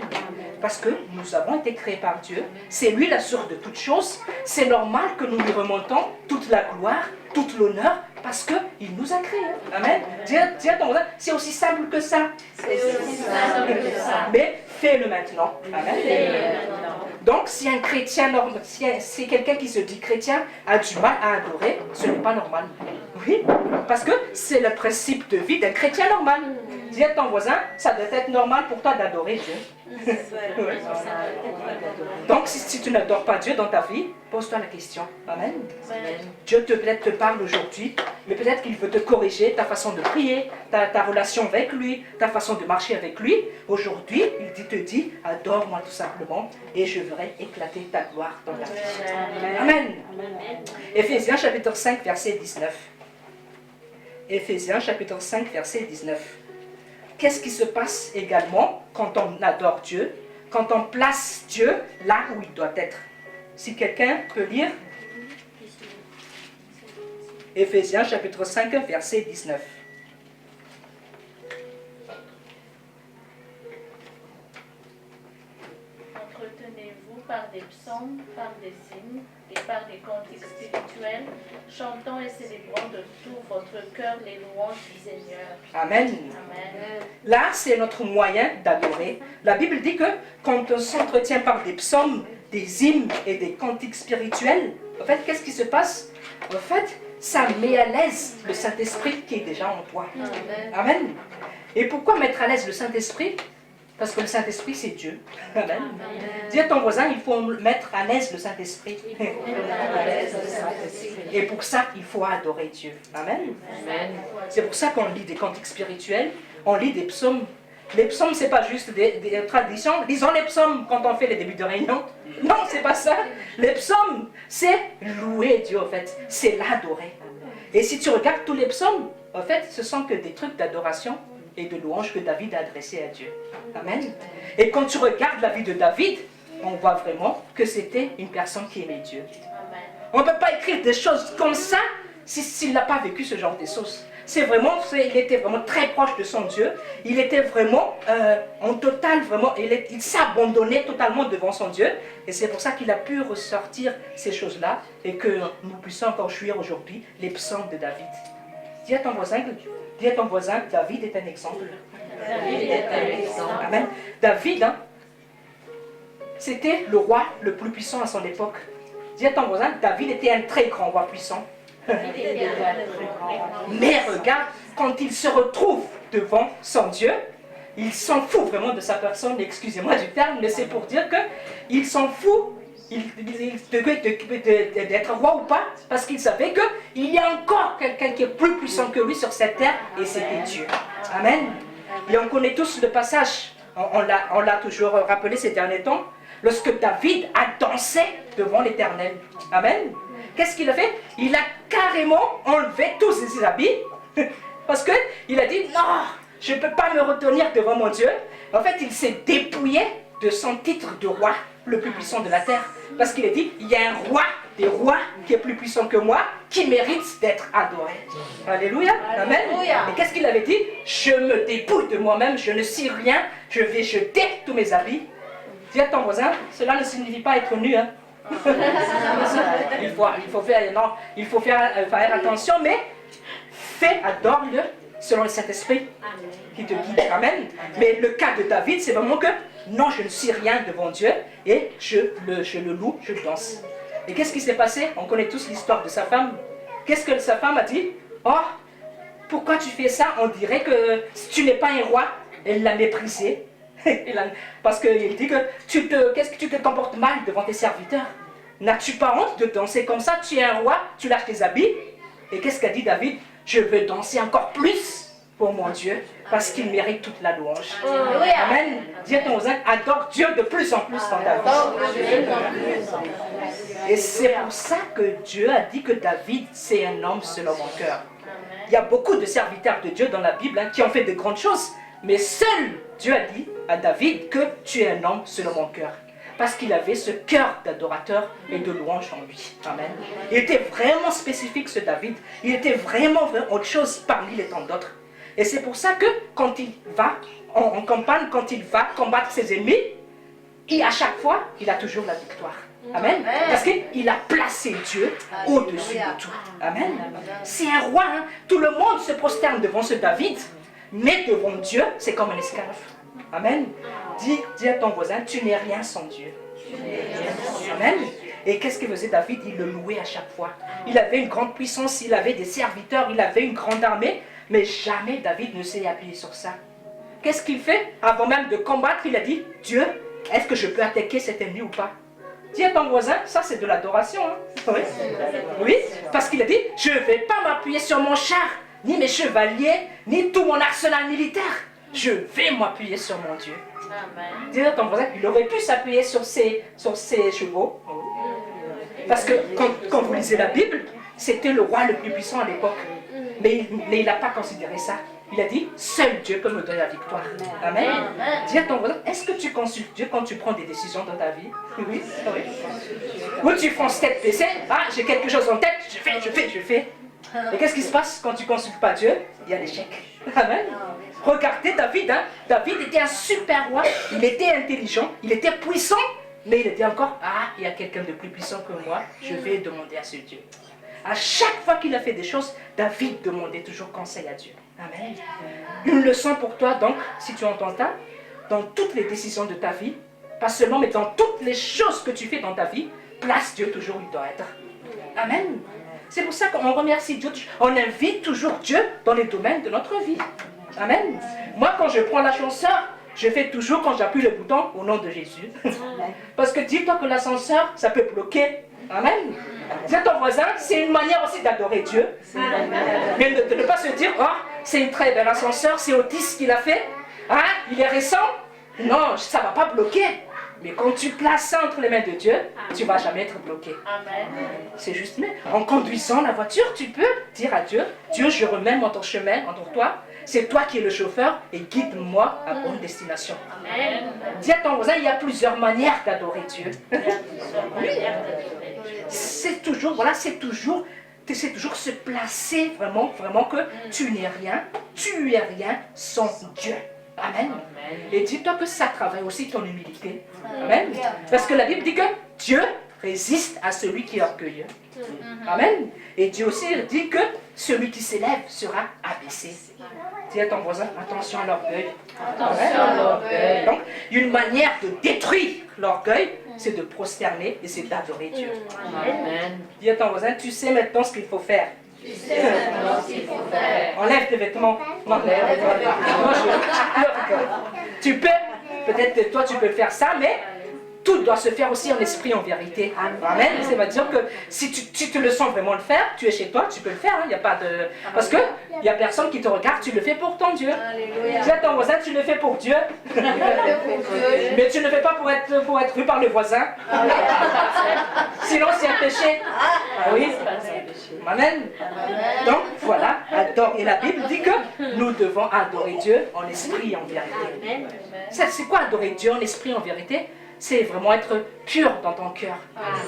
Parce que nous avons été créés par Dieu. C'est lui la source de toutes choses. C'est normal que nous lui remontons toute la gloire, toute l'honneur, parce qu'il nous a créés. Amen. Dis à ton voisin, c'est aussi simple que ça. C'est aussi simple que ça. Mais fais-le maintenant. Amen. Donc, si un chrétien, si quelqu'un qui se dit chrétien a du mal à adorer, ce n'est pas normal. Oui, parce que c'est le principe de vie d'un chrétien normal. Dis à ton voisin, ça doit être normal pour toi d'adorer Dieu. Donc, si tu n'adores pas Dieu dans ta vie, pose-toi la question. Amen. Dieu peut-être te parle aujourd'hui, mais peut-être qu'il veut te corriger ta façon de prier, ta relation avec lui, ta façon de marcher avec lui. Aujourd'hui, il te dit, adore-moi tout simplement, et je verrai éclater ta gloire dans ta vie. Amen. Éphésiens chapitre 5, verset 19. Éphésiens chapitre 5, verset 19. Qu'est-ce qui se passe également quand on adore Dieu, quand on place Dieu là où il doit être? Si quelqu'un peut lire Éphésiens chapitre 5, verset 19. Entretenez-vous par des psaumes, par des hymnes et par des cantiques spirituels, chantant et célébrant de tout votre cœur les louanges du Seigneur. Amen. Amen. Là, c'est notre moyen d'adorer. La Bible dit que quand on s'entretient par des psaumes, des hymnes et des cantiques spirituels, en fait, qu'est-ce qui se passe? En fait, ça met à l'aise le Saint-Esprit qui est déjà en toi. Amen. Et pourquoi mettre à l'aise le Saint-Esprit? Parce que le Saint-Esprit, c'est Dieu. Amen. Dis à ton voisin, il faut mettre à l'aise le Saint-Esprit. Et pour ça, il faut adorer Dieu. Amen. C'est pour ça qu'on lit des cantiques spirituels, on lit des psaumes. Les psaumes, ce n'est pas juste des traditions. Lisons les psaumes quand on fait les débuts de réunion. Non, c'est pas ça. Les psaumes, c'est louer Dieu, en fait. C'est l'adorer. Et si tu regardes tous les psaumes, en fait, ce sont que des trucs d'adoration et de louange que David a adressé à Dieu. Amen. Et quand tu regardes la vie de David, on voit vraiment que c'était une personne qui aimait Dieu. On ne peut pas écrire des choses comme ça s'il n'a pas vécu ce genre de choses. Il était vraiment très proche de son Dieu. Il était vraiment en total, vraiment, il s'abandonnait totalement devant son Dieu. Et c'est pour ça qu'il a pu ressortir ces choses-là et que nous puissions encore jouir aujourd'hui les psaumes de David. Dis à ton voisin, David est un exemple. David est un exemple. Amen. David, c'était le roi le plus puissant à son époque. Dis à ton voisin, David était un très grand roi puissant. Mais regarde, quand il se retrouve devant son Dieu, il s'en fout vraiment de sa personne, excusez-moi du terme, mais c'est pour dire qu'il s'en fout d'être roi ou pas, parce qu'il savait qu'il y a encore quelqu'un qui est plus puissant que lui sur cette terre, et c'était Dieu. Amen. Et on connaît tous le passage, on l'a toujours rappelé ces derniers temps, lorsque David a dansé devant l'Éternel. Amen. Qu'est-ce qu'il a fait? Il a carrément enlevé tous ses habits, parce qu'il a dit, non, je ne peux pas me retenir devant mon Dieu. En fait, il s'est dépouillé de son titre de roi, le plus puissant de la terre. Parce qu'il a dit, il y a un roi des rois qui est plus puissant que moi, qui mérite d'être adoré. Alléluia. Amen. Et qu'est-ce qu'il avait dit? Je me dépouille de moi-même, je ne sais rien, je vais jeter tous mes habits. Dis à ton voisin, cela ne signifie pas être nu. Hein. il faut faire attention, mais adore-le selon le Saint-Esprit qui te guide. Amen. Mais le cas de David, c'est vraiment que non, je ne sais rien devant Dieu et je le loue, je le danse. Et qu'est-ce qui s'est passé? On connaît tous l'histoire de sa femme. Qu'est-ce que sa femme a dit? Oh, pourquoi tu fais ça? On dirait que si tu n'es pas un roi. Elle l'a méprisé. Parce qu'il dit que qu'est-ce que tu te comportes mal devant tes serviteurs? N'as-tu pas honte de danser comme ça? Tu es un roi, tu lâches tes habits. Et qu'est-ce qu'a dit David? Je veux danser encore plus pour mon Dieu, parce qu'il mérite toute la louange. Amen. Dis à ton voisin, adore Dieu de plus en plus dans ta vie. Et c'est pour ça que Dieu a dit que David, c'est un homme selon mon cœur. Il y a beaucoup de serviteurs de Dieu dans la Bible qui ont fait de grandes choses. Mais seul Dieu a dit à David que tu es un homme selon mon cœur. Parce qu'il avait ce cœur d'adorateur et de louange en lui. Amen. Il était vraiment spécifique, ce David. Il était vraiment autre chose parmi les tant d'autres. Et c'est pour ça que quand il va en campagne, quand il va combattre ses ennemis, à chaque fois, il a toujours la victoire. Amen. Parce qu'il a placé Dieu au-dessus de tout. Amen. C'est un roi. Hein. Tout le monde se prosterne devant ce David. Mais devant Dieu, c'est comme un esclave. Amen. Dis à ton voisin, tu n'es rien sans Dieu. Amen. Et qu'est-ce que faisait David? Il le louait à chaque fois. Il avait une grande puissance, il avait des serviteurs, il avait une grande armée. Mais jamais David ne s'est appuyé sur ça. Qu'est-ce qu'il fait? Avant même de combattre, il a dit, Dieu, est-ce que je peux attaquer cet ennemi ou pas? Dis à ton voisin, ça c'est de l'adoration. Hein? Oui. Oui, parce qu'il a dit, je ne vais pas m'appuyer sur mon char, ni mes chevaliers, ni tout mon arsenal militaire. Je vais m'appuyer sur mon Dieu. Amen. Dis à ton voisin, il aurait pu s'appuyer sur ses chevaux. Parce que quand vous lisez la Bible, c'était le roi le plus puissant à l'époque. Mais il n'a pas considéré ça. Il a dit, seul Dieu peut me donner la victoire. Amen. Dis à ton voisin, est-ce que tu consultes Dieu quand tu prends des décisions dans ta vie? Oui. Ou tu fonces tête baissée, j'ai quelque chose en tête, je fais. Et qu'est-ce qui se passe quand tu ne consultes pas Dieu? Il y a l'échec. Amen. Regardez David. Hein? David était un super roi, il était intelligent, il était puissant, mais il était encore, il y a quelqu'un de plus puissant que moi, je vais demander à ce Dieu. À chaque fois qu'il a fait des choses, David demandait toujours conseil à Dieu. Amen. Une leçon pour toi, donc, si tu entends ça, dans toutes les décisions de ta vie, pas seulement, mais dans toutes les choses que tu fais dans ta vie, place Dieu toujours où il doit être. Amen. C'est pour ça qu'on remercie Dieu. On invite toujours Dieu dans les domaines de notre vie. Amen. Moi, quand je prends l'ascenseur, je fais toujours quand j'appuie le bouton au nom de Jésus. Parce que dis-toi que l'ascenseur, ça peut bloquer. Amen. Dis à ton voisin, c'est une manière aussi d'adorer Dieu. Mais de ne pas se dire, c'est une très belle ascenseur, c'est Otis qui l'a fait. Il est récent. Non, ça ne va pas bloquer. Mais quand tu places ça entre les mains de Dieu, tu ne vas jamais être bloqué. C'est juste, mais en conduisant la voiture, tu peux dire à Dieu, Dieu, je remets mon chemin entre toi. C'est toi qui es le chauffeur et guide-moi à bonne destination. Amen. Dis à ton voisin, il y a plusieurs manières d'adorer Dieu. C'est toujours, c'est toujours se placer vraiment que tu n'es rien sans Dieu. Amen. Et dis-toi que ça travaille aussi ton humilité. Amen. Parce que la Bible dit que Dieu résiste à celui qui est orgueilleux. Amen. Et Dieu aussi dit que celui qui s'élève sera abaissé. Dis à ton voisin, attention à l'orgueil. Attention à l'orgueil. Donc, une manière de détruire l'orgueil, c'est de prosterner et c'est d'adorer Dieu. Amen. Dis à ton voisin, tu sais maintenant ce qu'il faut faire. Tu sais maintenant ce qu'il faut faire. Enlève tes vêtements. Enlève. Tu peux, peut-être toi tu peux faire ça, mais tout doit se faire aussi en esprit, en vérité. Amen. Ça veut dire que si tu te le sens vraiment le faire, tu es chez toi, tu peux le faire. Il n'y a pas de... Parce qu'il n'y a personne qui te regarde, tu le fais pour ton Dieu. Dis à ton voisin, tu le fais pour Dieu. Mais tu ne le fais pas pour être vu par le voisin. Sinon c'est un péché. Oui. Amen. Donc voilà, adore. Et la Bible dit que nous devons adorer Dieu en esprit et en vérité. C'est quoi adorer Dieu en esprit et en vérité? C'est vraiment être pur dans ton cœur.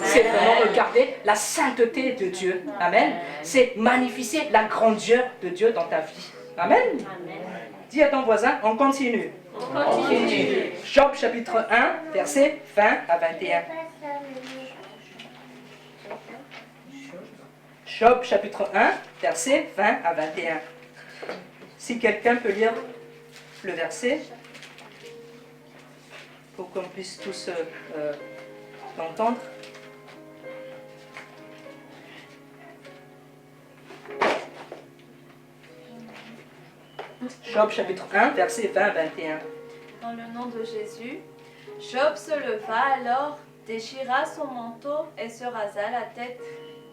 C'est vraiment regarder la sainteté de Dieu. Amen. C'est magnifier la grandeur de Dieu dans ta vie. Amen. Dis à ton voisin, on continue. Job chapitre 1, versets 20 à 21. Job chapitre 1, versets 20 à 21. Si quelqu'un peut lire le verset, pour qu'on puisse tous l'entendre. Job chapitre 1, versets 20 à 21. Dans le nom de Jésus. Job se leva alors, déchira son manteau et se rasa la tête.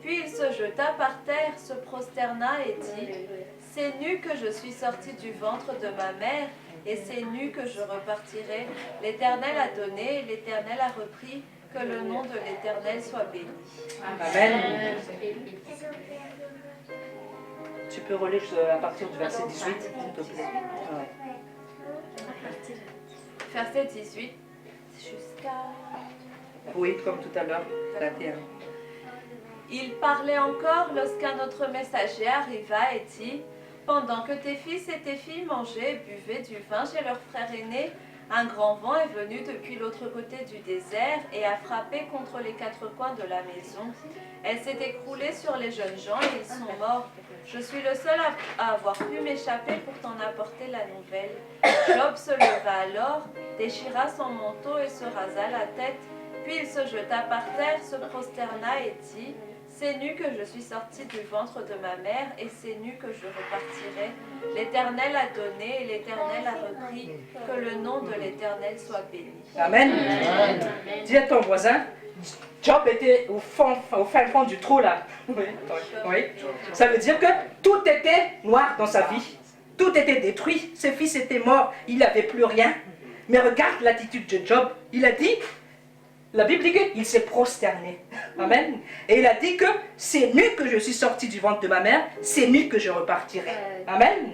Puis il se jeta par terre, se prosterna et dit, « C'est nu que je suis sorti du ventre de ma mère, et c'est nu que je repartirai. L'Éternel a donné, et l'Éternel a repris, que le nom de l'Éternel soit béni. » Amen. Tu peux relire à partir du verset 18, s'il te plaît. Ouais. Verset 18 jusqu'à... Oui, comme tout à l'heure, 21. Il parlait encore lorsqu'un autre messager arriva et dit, « Pendant que tes fils et tes filles mangeaient et buvaient du vin chez leur frère aîné, un grand vent est venu depuis l'autre côté du désert et a frappé contre les quatre coins de la maison. Elle s'est écroulée sur les jeunes gens et ils sont morts. Je suis le seul à avoir pu m'échapper pour t'en apporter la nouvelle. » Job se leva alors, déchira son manteau et se rasa la tête. Puis il se jeta par terre, se prosterna et dit, « C'est nu que je suis sorti du ventre de ma mère, et c'est nu que je repartirai. L'Éternel a donné, et l'Éternel a repris, que le nom de l'Éternel soit béni. » Amen. Dis à ton voisin, Job était au fin fond du trou là. Oui. Ça veut dire que tout était noir dans sa vie. Tout était détruit. Ses fils étaient morts. Il n'avait plus rien. Mais regarde l'attitude de Job. Il a dit, la Bible dit qu'il s'est prosterné. Amen. Et il a dit que c'est nu que je suis sorti du ventre de ma mère, c'est nu que je repartirai. Amen.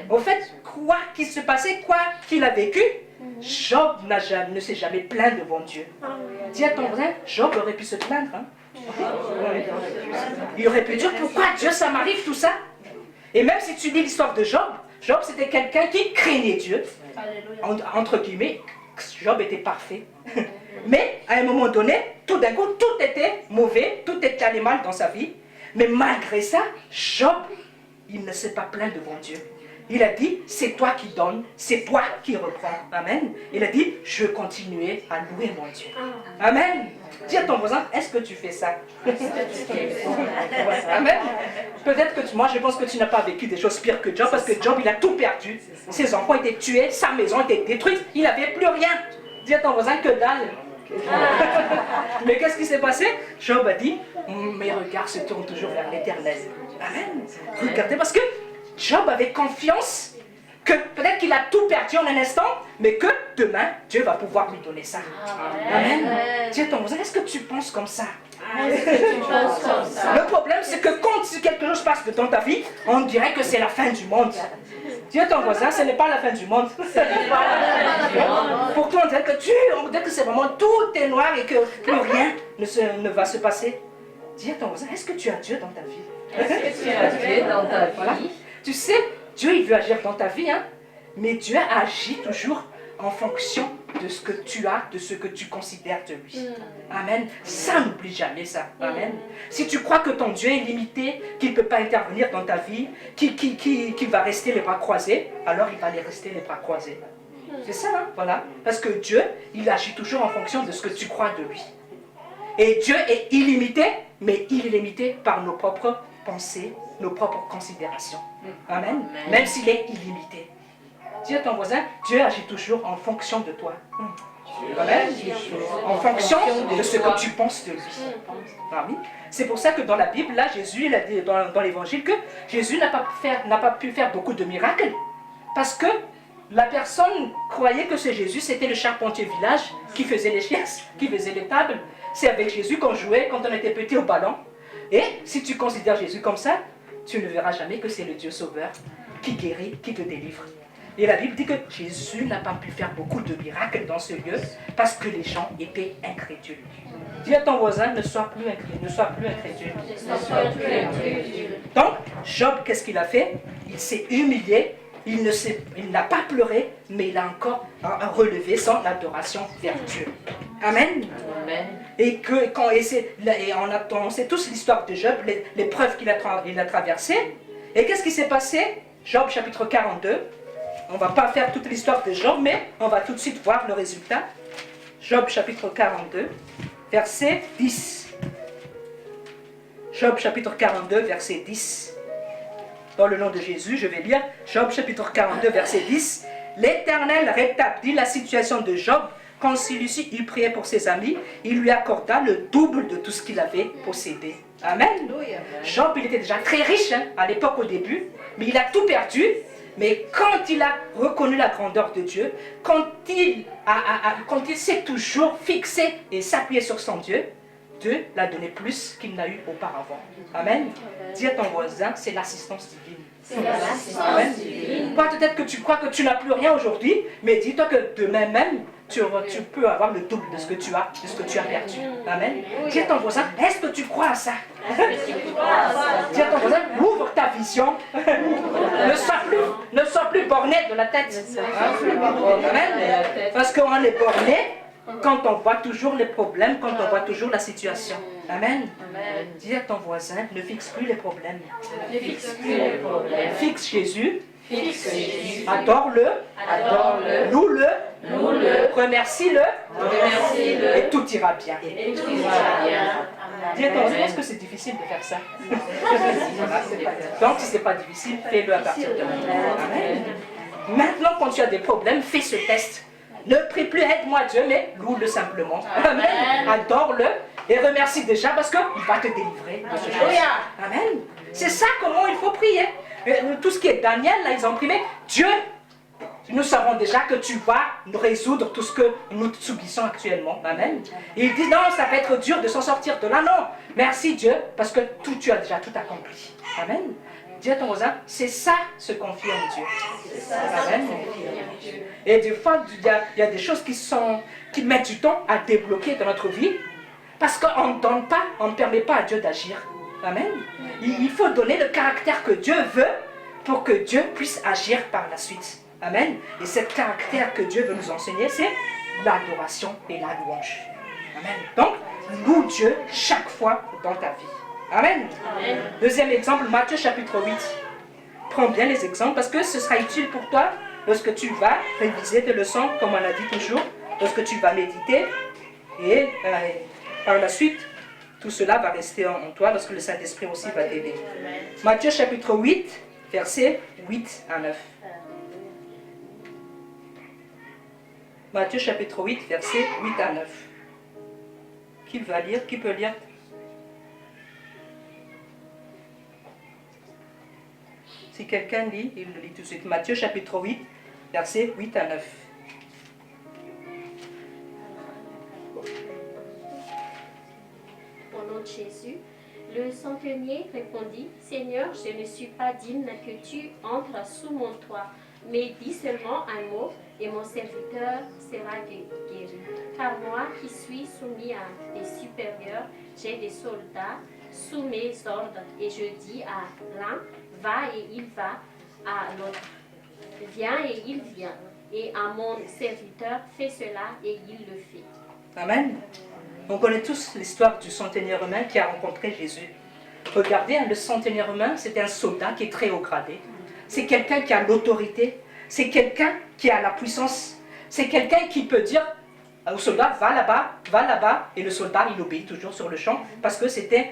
Au fait, quoi qu'il se passait, quoi qu'il a vécu, Job ne s'est jamais plaint devant Dieu. Dis à ton voisin, Job aurait pu se plaindre. Hein? Il aurait pu dire, pourquoi Dieu, ça m'arrive tout ça? Et même si tu lis l'histoire de Job, Job c'était quelqu'un qui craignait Dieu. Entre guillemets, Job était parfait. Mais à un moment donné, tout d'un coup, tout était mauvais, tout était allé mal dans sa vie. Mais malgré ça, Job, il ne s'est pas plaint devant Dieu. Il a dit, c'est toi qui donnes, c'est toi qui reprends. Amen. Il a dit, je vais continuer à louer mon Dieu. Amen. Dis à ton voisin, est-ce que tu fais ça? Amen. Peut-être que moi, je pense que tu n'as pas vécu des choses pires que Job, parce que Job, il a tout perdu. Ses enfants étaient tués, sa maison était détruite, il n'avait plus rien. Dis à ton voisin que dalle. Mais qu'est-ce qui s'est passé? Job a dit, mes regards se tournent toujours vers l'Éternel. Amen. Regardez, parce que Job avait confiance que peut-être qu'il a tout perdu en un instant, mais que demain, Dieu va pouvoir lui donner ça. Amen. Dis à ton voisin, est-ce que tu penses comme ça? Le problème, c'est que quand quelque chose passe dans ta vie, on dirait que c'est la fin du monde. Dis à ton voisin, ce n'est pas la fin du monde. Pour toi, on dirait que c'est vraiment tout est noir et que plus rien ne va se passer. Dis à ton voisin, est-ce que tu as Dieu dans ta vie? Est-ce que tu as Dieu dans ta vie? Voilà. Tu sais, Dieu, il veut agir dans ta vie, hein? Mais Dieu agit toujours en fonction de ce que tu as, de ce que tu considères de lui. Amen. Ça, n'oublie jamais ça. Amen. Si tu crois que ton Dieu est limité, qu'il ne peut pas intervenir dans ta vie, qu'il va rester les bras croisés, alors il va les rester les bras croisés. C'est ça, hein? Voilà. Parce que Dieu, il agit toujours en fonction de ce que tu crois de lui. Et Dieu est illimité, mais il est limité par nos propres pensées, nos propres considérations. Amen. Même s'il est illimité. Dis à ton voisin, Dieu agit toujours en fonction de toi. Amen. En fonction de ce que tu penses de lui. Amen. C'est pour ça que dans la Bible, là, Jésus, il a dit dans l'évangile que Jésus n'a pas pu faire beaucoup de miracles. Parce que la personne croyait que c'est Jésus, c'était le charpentier village qui faisait les chaises, qui faisait les tables. C'est avec Jésus qu'on jouait quand on était petit au ballon. Et si tu considères Jésus comme ça, tu ne verras jamais que c'est le Dieu sauveur qui guérit, qui te délivre. Et la Bible dit que Jésus n'a pas pu faire beaucoup de miracles dans ce lieu parce que les gens étaient incrédules. Dis à ton voisin, ne sois plus incrédule. Donc, Job, qu'est-ce qu'il a fait? Il s'est humilié, il n'a pas pleuré, mais il a encore relevé son adoration vers Dieu. Amen. Et on sait tous l'histoire de Job, l'épreuve qu'il a traversée. Et qu'est-ce qui s'est passé? Job chapitre 42. On ne va pas faire toute l'histoire de Job, mais on va tout de suite voir le résultat. Job chapitre 42, verset 10. Job chapitre 42, verset 10. Dans le nom de Jésus, je vais lire Job chapitre 42, verset 10. l'Éternel rétablit la situation de Job. Quand celui-ci eut prié pour ses amis, il lui accorda le double de tout ce qu'il avait possédé. Amen. Job, il était déjà très riche à l'époque au début, mais il a tout perdu. Mais quand il a reconnu la grandeur de Dieu, quand il s'est toujours fixé et s'appuyé sur son Dieu, Dieu l'a donné plus qu'il n'a eu auparavant. Amen. Dis à ton voisin, c'est l'assistance divine. C'est l'assistance divine. Pas peut-être que tu crois que tu n'as plus rien aujourd'hui, mais dis-toi que demain même, tu peux avoir le double de ce que tu as, perdu. Amen. Dis à ton voisin, est-ce que tu crois à ça? Dis à ton voisin, ouvre ta vision. ne sois plus borné de la tête. Amen. Parce qu'on est borné quand on voit toujours les problèmes, quand on voit toujours la situation. Amen. Dis à ton voisin, ne fixe plus les problèmes. Ne fixe plus les problèmes. Fixe Jésus. Fixe Jésus. Adore-le. Adore-le. Loue-le. Loue-le. Remercie-le. Remercie-le. Et tout ira bien. Et tout ira bien. Dis à ton voisin, est-ce que c'est difficile de faire ça? Donc si ce n'est pas difficile, fais-le à partir de maintenant. Amen. Maintenant, quand tu as des problèmes, fais ce test. Ne prie plus, aide-moi Dieu, mais loue-le simplement. Amen. Adore-le et remercie déjà parce qu'il va te délivrer de ce chose. Amen. C'est ça comment il faut prier. Tout ce qui est Daniel, là, ils ont prié. Dieu, nous savons déjà que tu vas nous résoudre tout ce que nous subissons actuellement. Amen. Et il dit non, ça va être dur de s'en sortir de là. Non, merci Dieu, parce que tu as déjà tout accompli. Amen. Dis à ton voisin, c'est ça se confier en Dieu. Amen. Et des fois, il y a des choses qui mettent du temps à débloquer dans notre vie, parce qu'on ne donne pas, on ne permet pas à Dieu d'agir. Amen. Il faut donner le caractère que Dieu veut pour que Dieu puisse agir par la suite. Amen. Et ce caractère que Dieu veut nous enseigner, c'est l'adoration et la louange. Amen. Donc, loue Dieu chaque fois dans ta vie. Amen. Amen. Deuxième exemple, Matthieu chapitre 8. Prends bien les exemples parce que ce sera utile pour toi lorsque tu vas réviser tes leçons, comme on a dit toujours, lorsque tu vas méditer. Et par la suite, tout cela va rester en toi lorsque le Saint-Esprit aussi va t'aider. Matthieu chapitre 8, versets 8 à 9. Matthieu chapitre 8, versets 8 à 9. Qui va lire? Qui peut lire? Si quelqu'un lit, il le lit tout de suite. Matthieu chapitre 8, versets 8 à 9. Au nom de Jésus, le centenier répondit, « Seigneur, je ne suis pas digne que tu entres sous mon toit, mais dis seulement un mot, et mon serviteur sera guéri. Car moi qui suis soumis à des supérieurs, j'ai des soldats sous mes ordres, et je dis à l'un, va et il va, à l'autre, viens et il vient, et à mon serviteur, fais cela et il le fait. » Amen. On connaît tous l'histoire du centenier romain qui a rencontré Jésus. Regardez, le centenier romain, c'est un soldat qui est très haut gradé. C'est quelqu'un qui a l'autorité. C'est quelqu'un qui a la puissance. C'est quelqu'un qui peut dire au soldat, va là-bas, et le soldat, il obéit toujours sur le champ, parce que c'était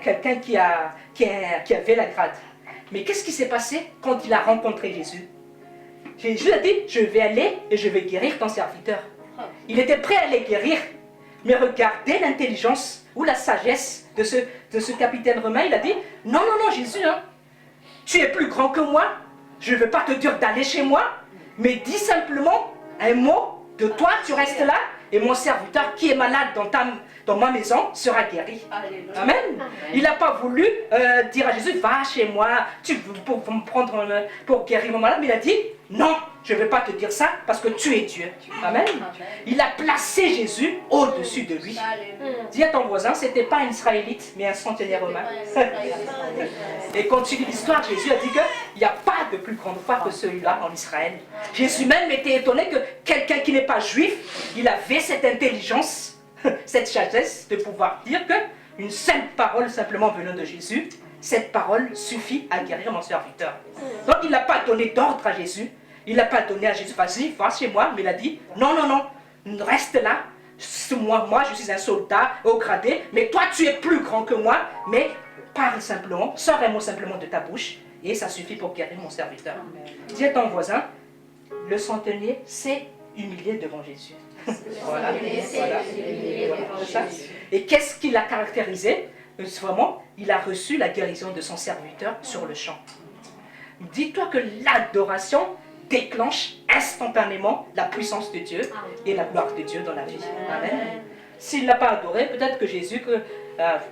quelqu'un qui avait la grade. Mais qu'est-ce qui s'est passé quand il a rencontré Jésus? Jésus a dit, je vais aller et je vais guérir ton serviteur. Il était prêt à les guérir, mais regardez l'intelligence ou la sagesse de ce capitaine romain. Il a dit, non, Jésus, hein, tu es plus grand que moi, je ne veux pas te dire d'aller chez moi, mais dis simplement un mot, de toi tu restes là, et mon serviteur qui est malade dans ma maison sera guéri. Amen. Il n'a pas voulu dire à Jésus, va chez moi, pour me prendre pour guérir mon malade, mais il a dit, non, je ne vais pas te dire ça parce que tu es Dieu. Amen. Il a placé Jésus au-dessus de lui. Dis à ton voisin, ce n'était pas un Israélite, mais un centenier romain. Et quand tu lis l'histoire, Jésus a dit qu'il n'y a pas de plus grande foi que celui-là en Israël. Jésus même était étonné que quelqu'un qui n'est pas juif, il avait cette intelligence, cette sagesse de pouvoir dire qu'une simple parole simplement venant de Jésus, cette parole suffit à guérir mon serviteur. Donc il n'a pas donné d'ordre à Jésus, il n'a pas donné à Jésus, vas-y, va chez moi, mais il a dit, non, reste là, moi je suis un soldat haut gradé, mais toi tu es plus grand que moi, mais parle simplement, sors un mot simplement de ta bouche, et ça suffit pour guérir mon serviteur. Dis à ton voisin, le centenier s'est humilié devant Jésus. Voilà. C'est ça. Et qu'est-ce qui l'a caractérisé? Vraiment, il a reçu la guérison de son serviteur sur le champ. Dis-toi que l'adoration déclenche instantanément la puissance de Dieu et la gloire de Dieu dans la vie. Amen. S'il ne l'a pas adoré, peut-être que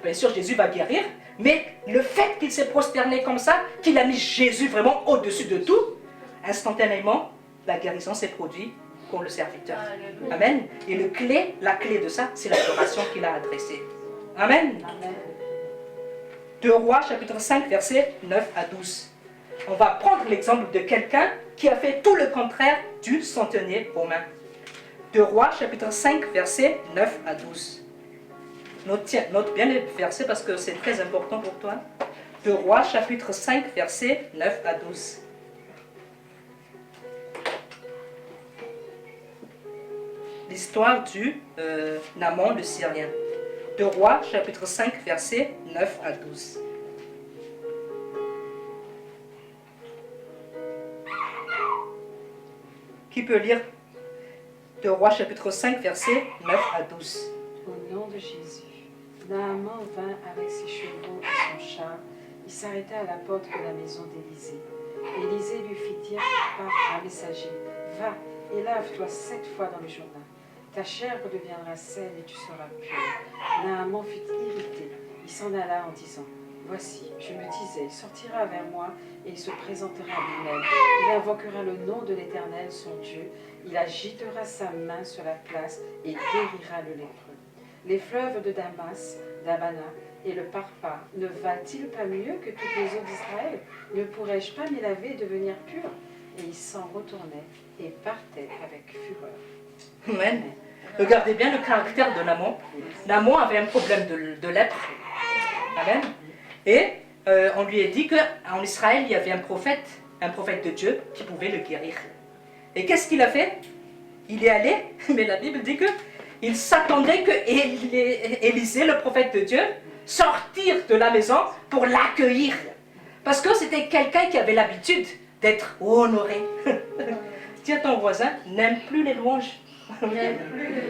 bien sûr Jésus va guérir, mais le fait qu'il s'est prosterné comme ça, qu'il a mis Jésus vraiment au-dessus de tout, instantanément, la guérison s'est produite pour le serviteur. Amen. Et la clé de ça, c'est l'adoration qu'il a adressée. Amen. 2 Rois, chapitre 5, versets 9 à 12. On va prendre l'exemple de quelqu'un qui a fait tout le contraire du centenier romain. 2 Rois, chapitre 5, versets 9 à 12. Note bien les versets parce que c'est très important pour toi. 2 Rois, chapitre 5, versets 9 à 12. L'histoire du Naaman le Syrien. 2 Rois, chapitre 5, versets 9 à 12. Qui peut lire 2 Rois, chapitre 5, versets 9 à 12. Au nom de Jésus, Naaman vint avec ses chevaux et son char. Il s'arrêta à la porte de la maison d'Élisée. Élisée lui fit dire par un messager, « Va et lave-toi 7 fois dans le Jourdain. Ta chair redeviendra saine et tu seras pur. » Naaman fut irrité. Il s'en alla en disant, « Voici, je me disais, il sortira vers moi et il se présentera lui-même. Il invoquera le nom de l'Éternel, son Dieu. Il agitera sa main sur la place et guérira le lépreux. Les fleuves de Damas, d'Abana et le Parpa ne valent-ils pas mieux que toutes les eaux d'Israël? Ne pourrais-je pas m'y laver et devenir pur? » Et il s'en retournait et partait avec fureur. Amen. Regardez bien le caractère de Naaman. Naaman avait un problème de lèpre. Amen. Et on lui a dit qu'en Israël, il y avait un prophète de Dieu qui pouvait le guérir. Et qu'est-ce qu'il a fait? Il est allé, mais la Bible dit qu'il s'attendait que Élisée, le prophète de Dieu, sortir de la maison pour l'accueillir. Parce que c'était quelqu'un qui avait l'habitude d'être honoré. Dis à ton voisin, n'aime plus les louanges.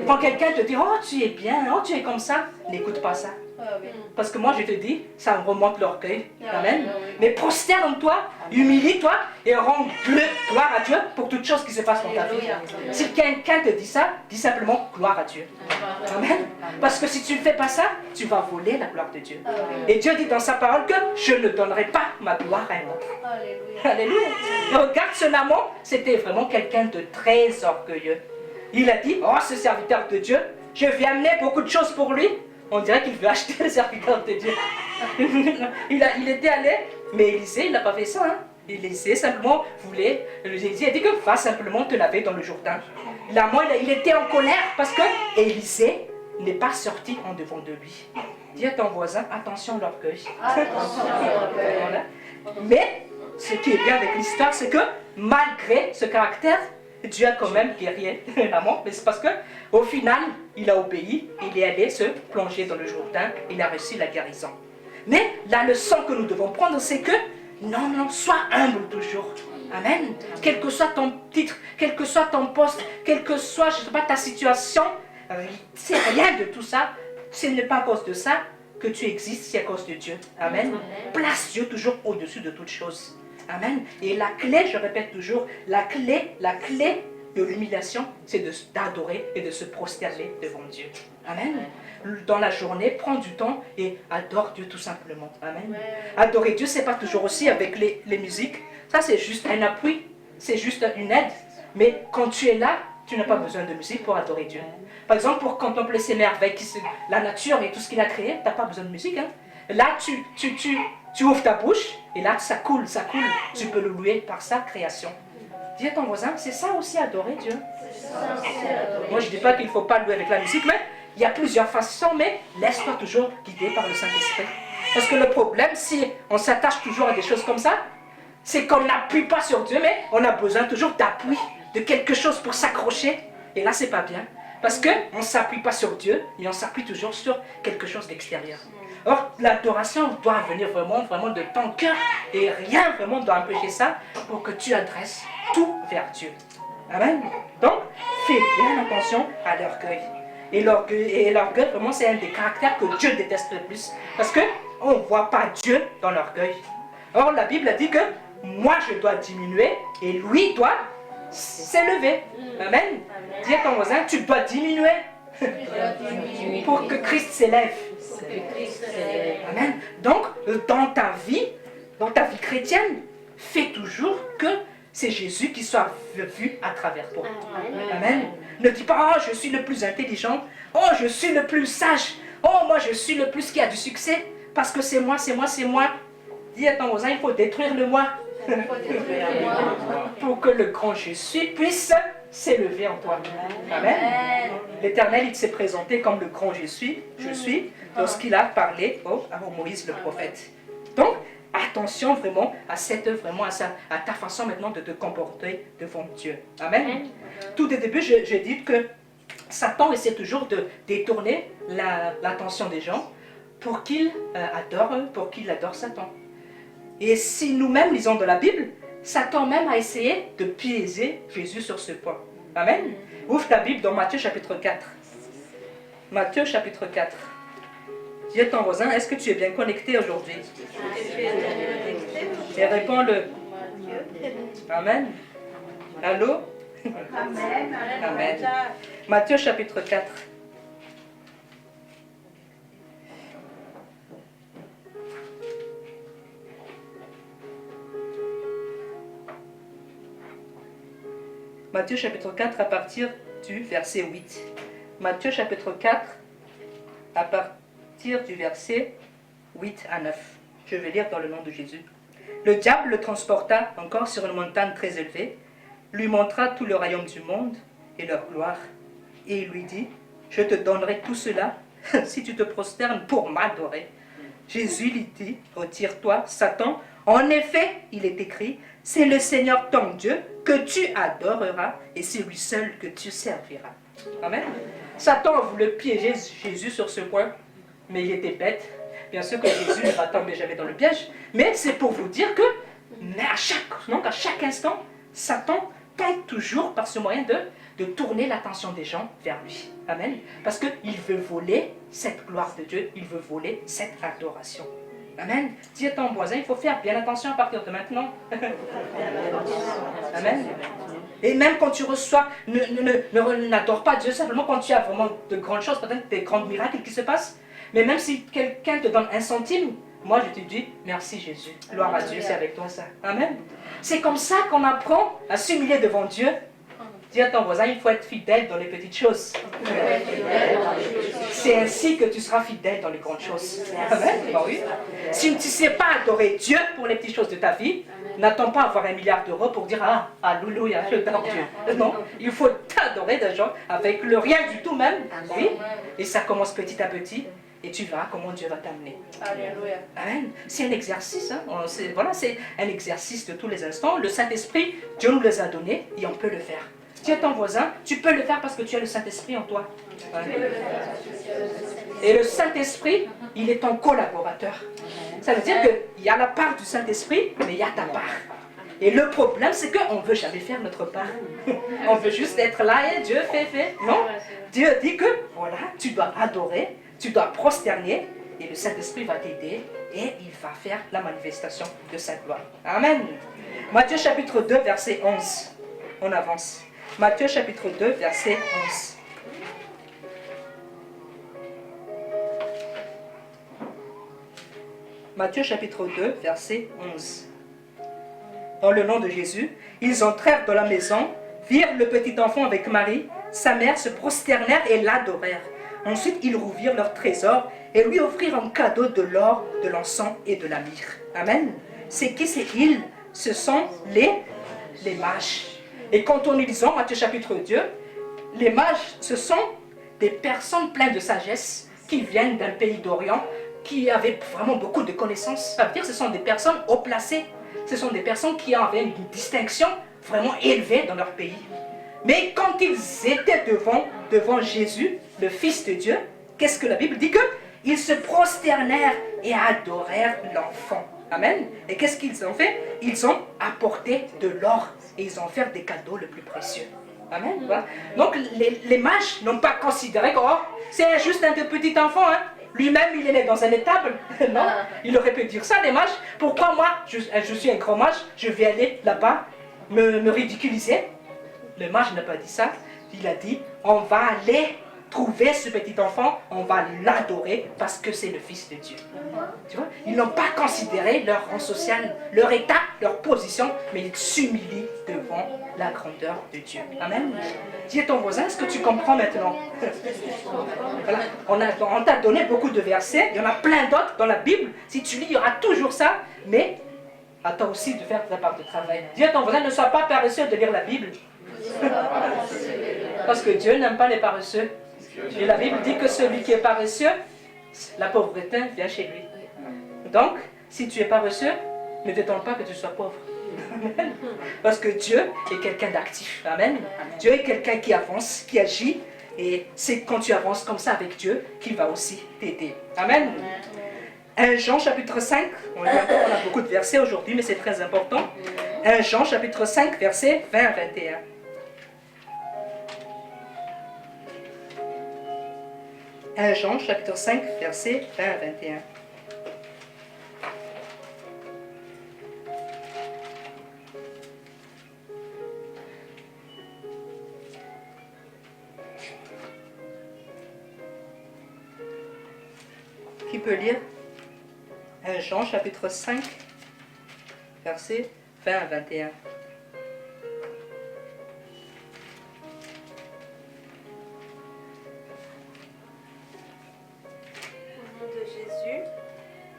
Quand quelqu'un te dit, oh tu es bien, oh tu es comme ça, n'écoute pas ça. Parce que moi je te dis, ça me remonte l'orgueil. Amen. Mais prosterne-toi, humilie-toi et rends gloire à Dieu pour toute chose qui se passe dans ta vie. Si quelqu'un te dit ça, dis simplement gloire à Dieu. Amen. Parce que si tu ne fais pas ça, tu vas voler la gloire de Dieu. Et Dieu dit dans sa parole que je ne donnerai pas ma gloire à un autre. Alléluia. Et regarde ce Naaman, c'était vraiment quelqu'un de très orgueilleux. Il a dit, oh ce serviteur de Dieu, je vais amener beaucoup de choses pour lui. On dirait qu'il veut acheter le serviteur de Dieu. il était allé, mais Élisée, il n'a pas fait ça. Hein. Élisée simplement voulait, Élisée a dit que va simplement te laver dans le Jourdain. Naaman, il était en colère parce que Élisée n'est pas sorti en devant de lui. Dis à ton voisin, attention à l'orgueil. Voilà. Mais ce qui est bien avec l'histoire, c'est que malgré ce caractère, Dieu a quand même guéri Naaman, mais c'est parce qu'au final, il a obéi, il est allé se plonger dans le Jourdain, il a reçu la guérison. Mais la leçon que nous devons prendre, c'est que, non, sois humble toujours. Amen. Quel que soit ton titre, quel que soit ton poste, quelle que soit, je ne sais pas, ta situation, c'est rien de tout ça. Ce n'est pas à cause de ça que tu existes, c'est à cause de Dieu. Amen. Place Dieu toujours au-dessus de toutes choses. Amen. Et la clé, je répète toujours, la clé de l'humiliation, c'est d'adorer et de se prosterner devant Dieu. Amen. Dans la journée, prends du temps et adore Dieu tout simplement. Amen. Adorer Dieu, c'est pas toujours aussi avec les musiques. Ça, c'est juste un appui, c'est juste une aide. Mais quand tu es là, tu n'as pas besoin de musique pour adorer Dieu. Par exemple, pour contempler ses merveilles, la nature et tout ce qu'il a créé, tu n'as pas besoin de musique. Hein. Là, tu ouvres ta bouche et là, ça coule. Tu peux le louer par sa création. Dis à ton voisin, c'est ça aussi adorer Dieu. Moi, je ne dis pas qu'il ne faut pas louer avec la musique, mais il y a plusieurs façons, mais laisse-toi toujours guider par le Saint-Esprit. Parce que le problème, si on s'attache toujours à des choses comme ça, c'est qu'on n'appuie pas sur Dieu, mais on a besoin toujours d'appui, de quelque chose pour s'accrocher. Et là, c'est pas bien. Parce qu'on ne s'appuie pas sur Dieu, et on s'appuie toujours sur quelque chose d'extérieur. Or, l'adoration doit venir vraiment de ton cœur, et rien vraiment doit empêcher ça pour que tu adresses tout vers Dieu. Amen. Donc, fais bien attention à l'orgueil. Et l'orgueil, vraiment, c'est un des caractères que Dieu déteste le plus. Parce qu'on ne voit pas Dieu dans l'orgueil. Or, la Bible dit que moi, je dois diminuer et lui doit s'élever. Amen. Dis à ton voisin, tu dois diminuer pour que Christ s'élève. Amen. Donc, dans ta vie chrétienne, fais toujours que c'est Jésus qui soit vu à travers toi. Amen. Ne dis pas, oh, je suis le plus intelligent. Oh, je suis le plus sage. Oh, moi, je suis le plus qui a du succès. Parce que c'est moi, c'est moi, c'est moi. Dis à ton voisin, il faut détruire le moi. Pour que le grand Jésus puisse s'élever en toi. Amen. L'Éternel, il s'est présenté comme le grand Jésus, lorsqu'il a parlé à Moïse le prophète. Donc, attention vraiment à ta façon maintenant de te comporter devant Dieu. Amen. Tout au début, j'ai dit que Satan essaie toujours de détourner l'attention des gens pour qu'ils adorent Satan. Et si nous-mêmes lisons de la Bible, Satan même a essayé de piéger Jésus sur ce point. Amen. Ouvre ta Bible dans Matthieu chapitre 4. Matthieu chapitre 4. Dis à ton voisin, est-ce que tu es bien connecté aujourd'hui? Et réponds-le. Amen. Allô? Amen. Amen. Matthieu chapitre 4. Matthieu chapitre 4 à partir du verset 8. Matthieu chapitre 4 à partir du verset 8 à 9. Je vais lire dans le nom de Jésus. Le diable le transporta encore sur une montagne très élevée, lui montra tout le royaume du monde et leur gloire. Et il lui dit, je te donnerai tout cela si tu te prosternes pour m'adorer. Jésus lui dit, retire-toi, Satan. En effet, il est écrit, c'est le Seigneur ton Dieu que tu adoreras et c'est lui seul que tu serviras. Amen. Satan voulait piéger Jésus sur ce point, mais il était bête. Bien sûr que Jésus ne va tomber jamais dans le piège, mais c'est pour vous dire que à chaque instant, Satan tente toujours par ce moyen de tourner l'attention des gens vers lui. Amen. Parce qu'il veut voler cette gloire de Dieu, il veut voler cette adoration. Amen. Dis à ton voisin, il faut faire bien attention à partir de maintenant. Amen. Et même quand tu reçois, n'adore pas Dieu simplement quand tu as vraiment de grandes choses, peut-être des grands miracles qui se passent. Mais même si quelqu'un te donne 1 centime, moi je te dis, merci Jésus. Gloire à Dieu, c'est avec toi ça. Amen. C'est comme ça qu'on apprend à s'humilier devant Dieu. Dis à ton voisin, il faut être fidèle dans les petites choses. C'est ainsi que tu seras fidèle dans les grandes choses. Amen. Bon, oui. Si tu ne sais pas adorer Dieu pour les petites choses de ta vie, n'attends pas avoir 1 milliard d'euros pour dire ah, alléluia, je t'adore Dieu. Non, il faut t'adorer déjà avec le rien du tout même. Oui. Et ça commence petit à petit. Et tu verras comment Dieu va t'amener. Alléluia. Amen. C'est un exercice. Hein. C'est un exercice de tous les instants. Le Saint-Esprit, Dieu nous les a donnés et on peut le faire. Dis à ton voisin, tu peux le faire parce que tu as le Saint-Esprit en toi. Et le Saint-Esprit, il est ton collaborateur. Ça veut dire qu'il y a la part du Saint-Esprit, mais il y a ta part. Et le problème, c'est qu'on ne veut jamais faire notre part. On veut juste être là et Dieu fait. Non. Dieu dit que, voilà, tu dois adorer, tu dois prosterner, et le Saint-Esprit va t'aider, et il va faire la manifestation de sa gloire. Amen. Matthieu chapitre 2, verset 11. On avance. Matthieu chapitre 2, verset 11. Matthieu chapitre 2, verset 11. Dans le nom de Jésus, ils entrèrent dans la maison, virent le petit enfant avec Marie, sa mère, se prosternèrent et l'adorèrent. Ensuite, ils rouvrirent leur trésor et lui offrirent en cadeau de l'or, de l'encens et de la myrrhe. Amen. C'est qui c'est ils? Ce sont les mages. Et quand on lit dans Matthieu chapitre 2, les mages, ce sont des personnes pleines de sagesse qui viennent d'un pays d'Orient, qui avaient vraiment beaucoup de connaissances. Ça veut dire que ce sont des personnes haut placées. Ce sont des personnes qui avaient une distinction vraiment élevée dans leur pays. Mais quand ils étaient devant Jésus, le Fils de Dieu, qu'est-ce que la Bible dit? Qu'ils se prosternèrent et adorèrent l'enfant. Amen. Et qu'est-ce qu'ils ont fait? Ils ont apporté de l'or et ils ont fait des cadeaux les plus précieux. Amen. Voilà. Donc les mages n'ont pas considéré que oh, c'est juste un petit enfant. Hein. Lui-même, il est né dans un étable. Non, il aurait pu dire ça, les mages. Pourquoi moi, je suis un grand mage, je vais aller là-bas me ridiculiser? Le mage n'a pas dit ça. Il a dit, on va aller trouver ce petit enfant, on va l'adorer parce que c'est le Fils de Dieu. Tu vois, ils n'ont pas considéré leur rang social, leur état, leur position, mais ils s'humilient devant la grandeur de Dieu. Amen. Dis à ton voisin, est-ce que tu comprends maintenant? Voilà. On t'a donné beaucoup de versets, il y en a plein d'autres dans la Bible. Si tu lis, il y aura toujours ça, mais à toi aussi de faire ta part de travail. Dis à ton voisin, ne sois pas paresseux de lire la Bible. Parce que Dieu n'aime pas les paresseux. Et la Bible dit que celui qui est paresseux, la pauvreté vient chez lui. Donc, si tu es paresseux, ne t'étonne pas que tu sois pauvre. Amen. Parce que Dieu est quelqu'un d'actif. Amen. Dieu est quelqu'un qui avance, qui agit. Et c'est quand tu avances comme ça avec Dieu qu'il va aussi t'aider. Amen. 1 Jean chapitre 5. On a beaucoup de versets aujourd'hui, mais c'est très important. 1 Jean chapitre 5, versets 20 à 21. 1 Jean chapitre 5, versets 20 à 21. Qui peut lire 1 Jean chapitre 5, versets 20 à 21.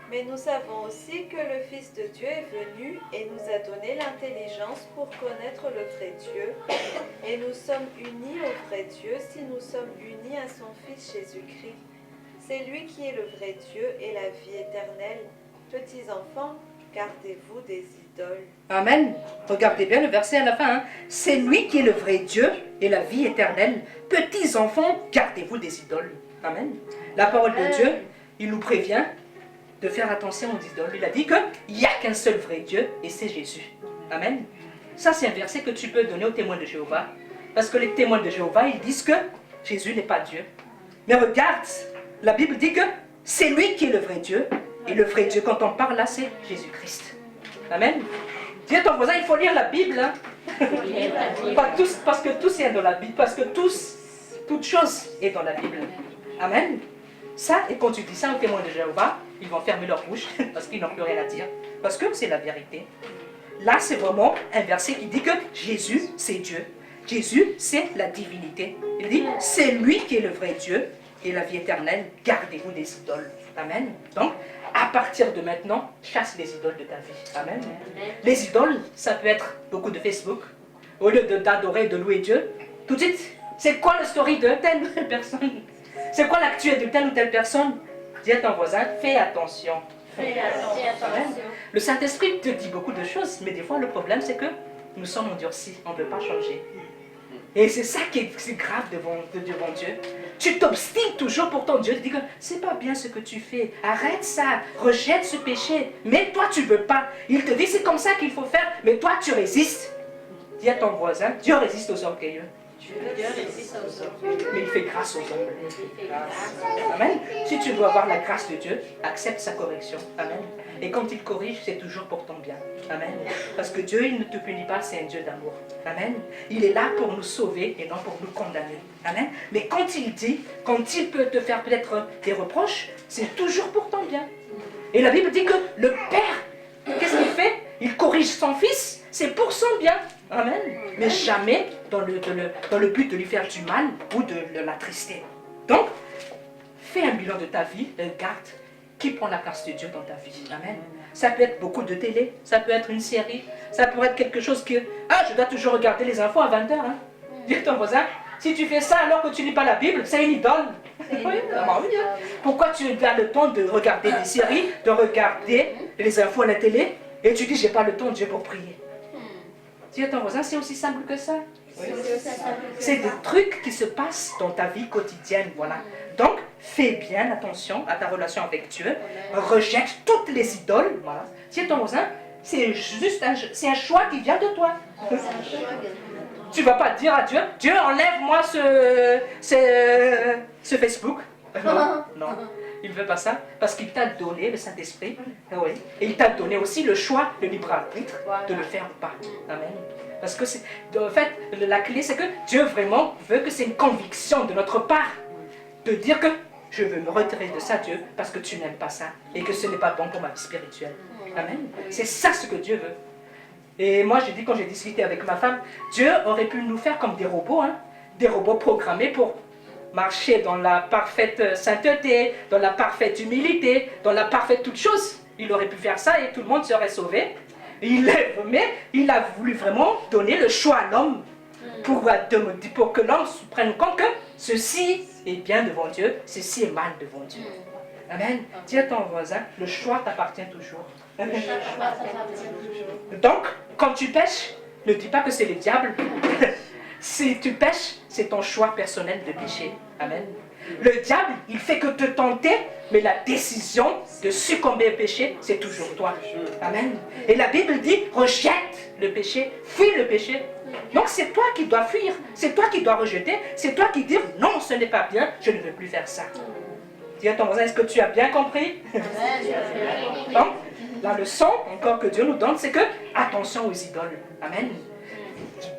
Mais nous savons aussi que le Fils de Dieu est venu et nous a donné l'intelligence pour connaître le vrai Dieu. Et nous sommes unis au vrai Dieu si nous sommes unis à son Fils Jésus-Christ. C'est lui qui est le vrai Dieu et la vie éternelle. Petits enfants, gardez-vous des idoles. Amen. Regardez bien le verset à la fin. Hein. C'est lui qui est le vrai Dieu et la vie éternelle. Petits enfants, gardez-vous des idoles. Amen. La parole de Dieu, il nous prévient de faire attention aux idoles. Il a dit qu'il n'y a qu'un seul vrai Dieu et c'est Jésus. Amen. Ça, c'est un verset que tu peux donner aux témoins de Jéhovah. Parce que les témoins de Jéhovah, ils disent que Jésus n'est pas Dieu. Mais regarde, la Bible dit que c'est lui qui est le vrai Dieu. Et le vrai Dieu, quand on parle là, c'est Jésus-Christ. Amen. Dis à ton voisin, il faut lire la Bible. Hein? Pas tous, parce que tout est dans la Bible. Parce que toute chose est dans la Bible. Amen. Ça, et quand tu dis ça aux témoins de Jéhovah, ils vont fermer leur bouche parce qu'ils n'ont plus rien à dire. Parce que c'est la vérité. Là, c'est vraiment un verset qui dit que Jésus, c'est Dieu. Jésus, c'est la divinité. Il dit, c'est lui qui est le vrai Dieu et la vie éternelle. Gardez-vous des idoles. Amen. Donc, à partir de maintenant, chasse les idoles de ta vie. Amen. Les idoles, ça peut être beaucoup de Facebook. Au lieu d'adorer, de louer Dieu, tout de suite, c'est quoi le story de telle personne? C'est quoi l'actu de telle ou telle personne? Dis à ton voisin, fais attention. Fais attention. Le Saint-Esprit te dit beaucoup de choses, mais des fois le problème c'est que nous sommes endurcis, on ne veut pas changer. Et c'est ça qui est grave devant Dieu. Tu t'obstines toujours pour ton Dieu, tu dis que c'est pas bien ce que tu fais, arrête ça, rejette ce péché, mais toi tu ne veux pas. Il te dit c'est comme ça qu'il faut faire, mais toi tu résistes. Dis à ton voisin, Dieu résiste aux orgueilleux. Mais il fait grâce aux hommes. Amen. Si tu veux avoir la grâce de Dieu, accepte sa correction. Amen. Et quand il corrige, c'est toujours pour ton bien. Amen. Parce que Dieu, il ne te punit pas, c'est un Dieu d'amour. Amen. Il est là pour nous sauver et non pour nous condamner. Amen. Mais quand il dit, quand il peut te faire peut-être des reproches, c'est toujours pour ton bien. Et la Bible dit que le Père, qu'est-ce qu'il fait? Il corrige son Fils, c'est pour son bien. Amen. Mais jamais dans le but de lui faire du mal ou de l'attrister. Donc, fais un bilan de ta vie, regarde qui prend la place de Dieu dans ta vie. Amen. Ça peut être beaucoup de télé, ça peut être une série, ça peut être quelque chose que... Ah, je dois toujours regarder les infos à 20h. Hein. Dis à ton voisin, si tu fais ça alors que tu ne lis pas la Bible, c'est une idole. Oui. Pourquoi tu as le temps de regarder des séries, de regarder les infos à la télé, et tu dis, j'ai pas le temps, Dieu, pour prier. Dis à ton voisin, c'est aussi simple que ça. Oui. C'est des trucs qui se passent dans ta vie quotidienne, voilà. Donc, fais bien attention à ta relation avec Dieu. Rejette toutes les idoles, voilà. Dis à ton voisin, c'est juste un choix qui vient de toi. Tu ne vas pas dire à Dieu, Dieu, enlève-moi ce Facebook. Non, non. Il ne veut pas ça parce qu'il t'a donné le Saint-Esprit. Oui. Et il t'a donné aussi le choix, le libre arbitre de le faire ou pas. Amen. Parce que c'est, en fait, la clé, c'est que Dieu vraiment veut que c'est une conviction de notre part de dire que je veux me retirer de ça, Dieu, parce que tu n'aimes pas ça et que ce n'est pas bon pour ma vie spirituelle. Amen. C'est ça ce que Dieu veut. Et moi, je dis, quand j'ai discuté avec ma femme, Dieu aurait pu nous faire comme des robots, hein, des robots programmés pour marcher dans la parfaite sainteté, dans la parfaite humilité, dans la parfaite toute chose. Il aurait pu faire ça et tout le monde serait sauvé. Mais il a voulu vraiment donner le choix à l'homme pour que l'homme se prenne compte que ceci est bien devant Dieu, ceci est mal devant Dieu. Amen. Dis à ton voisin, le choix t'appartient toujours. Donc, quand tu pêches, ne dis pas que c'est le diable. Si tu pêches, c'est ton choix personnel de pécher. Amen. Le diable, il fait que te tenter, mais la décision de succomber au péché, c'est toujours toi. Amen. Et la Bible dit, rejette le péché, fuis le péché. Donc c'est toi qui dois fuir, c'est toi qui dois rejeter, c'est toi qui dis, non, ce n'est pas bien, je ne veux plus faire ça. Dis à ton voisin, est-ce que tu as bien compris? Donc, la leçon encore que Dieu nous donne, c'est que, attention aux idoles. Amen.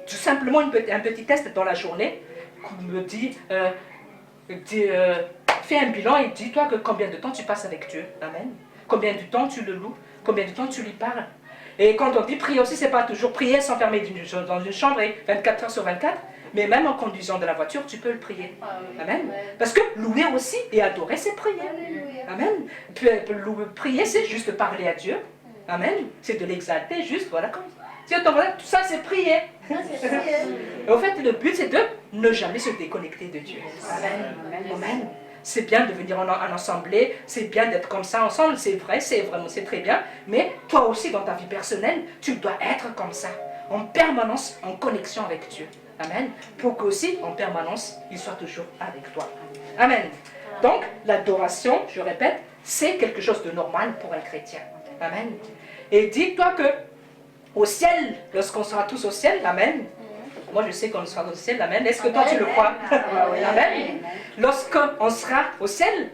Tout simplement un petit test dans la journée, qui me dit, fais un bilan et dis-toi que combien de temps tu passes avec Dieu. Amen. Combien de temps tu le loues, combien de temps tu lui parles. Et quand on dit prier aussi, c'est pas toujours prier s'enfermer dans une chambre et 24 heures sur 24, mais même en conduisant de la voiture, tu peux le prier. Amen. Parce que louer aussi et adorer, c'est prier. Amen. Prier, c'est juste parler à Dieu. Amen. C'est de l'exalter, juste, voilà comme ça. Tout ça, c'est prier. Et au fait, le but, c'est de ne jamais se déconnecter de Dieu. Amen. Amen. C'est bien de venir en assemblée, c'est bien d'être comme ça ensemble, c'est vrai, c'est très bien. Mais toi aussi, dans ta vie personnelle, tu dois être comme ça, en permanence, en connexion avec Dieu. Amen. Pour qu'aussi, en permanence, il soit toujours avec toi. Amen. Donc, l'adoration, je répète, c'est quelque chose de normal pour un chrétien. Amen. Et dis-toi que au ciel, lorsqu'on sera tous au ciel, amen. Moi, je sais qu'on sera au ciel, amen. Est-ce que toi, tu le crois? Amen. Lorsqu'on sera au ciel,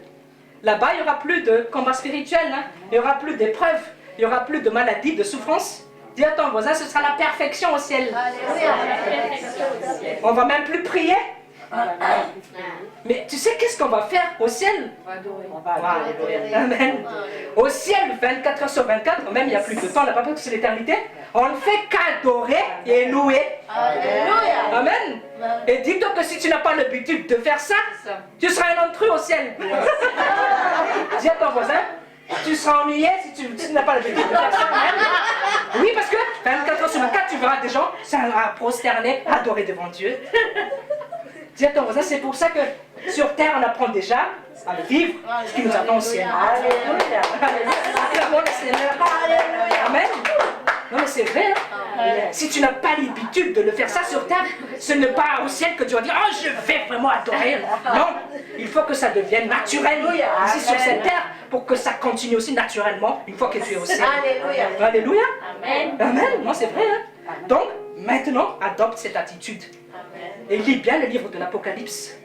là-bas, il n'y aura plus de combat spirituel, hein. Il n'y aura plus d'épreuves, il n'y aura plus de maladies, de souffrances. Dis à ton voisin, ce sera la perfection au ciel. On ne va même plus prier. Mais tu sais qu'est-ce qu'on va faire au ciel? On va adorer. Amen. Au ciel, 24 heures sur 24, même il n'y a plus de temps, on n'a pas peur que c'est l'éternité. On ne fait qu'adorer et louer. Amen. Et dis-toi que si tu n'as pas l'habitude de faire ça, tu seras un intrus au ciel. Dis à ton voisin, tu seras ennuyé si tu n'as pas l'habitude de faire ça. Amen. Oui, parce que 24 heures sur 24, tu verras des gens prosterner, adorer devant Dieu. Dis à ton voisin, c'est pour ça que sur terre, on apprend déjà à le vivre, ce qui nous attend au ciel. Alléluia. Acclamons le Seigneur. Amen. Non mais c'est vrai, hein? Si tu n'as pas l'habitude de le faire ça sur terre, ce n'est pas au ciel que tu vas dire « Oh, je vais vraiment adorer ». Non, il faut que ça devienne naturel ici sur cette terre pour que ça continue aussi naturellement une fois que tu es au ciel. Alléluia. Alléluia. Amen. Amen. Non, c'est vrai, hein? Donc, maintenant, adopte cette attitude. Et lis bien le livre de l'Apocalypse.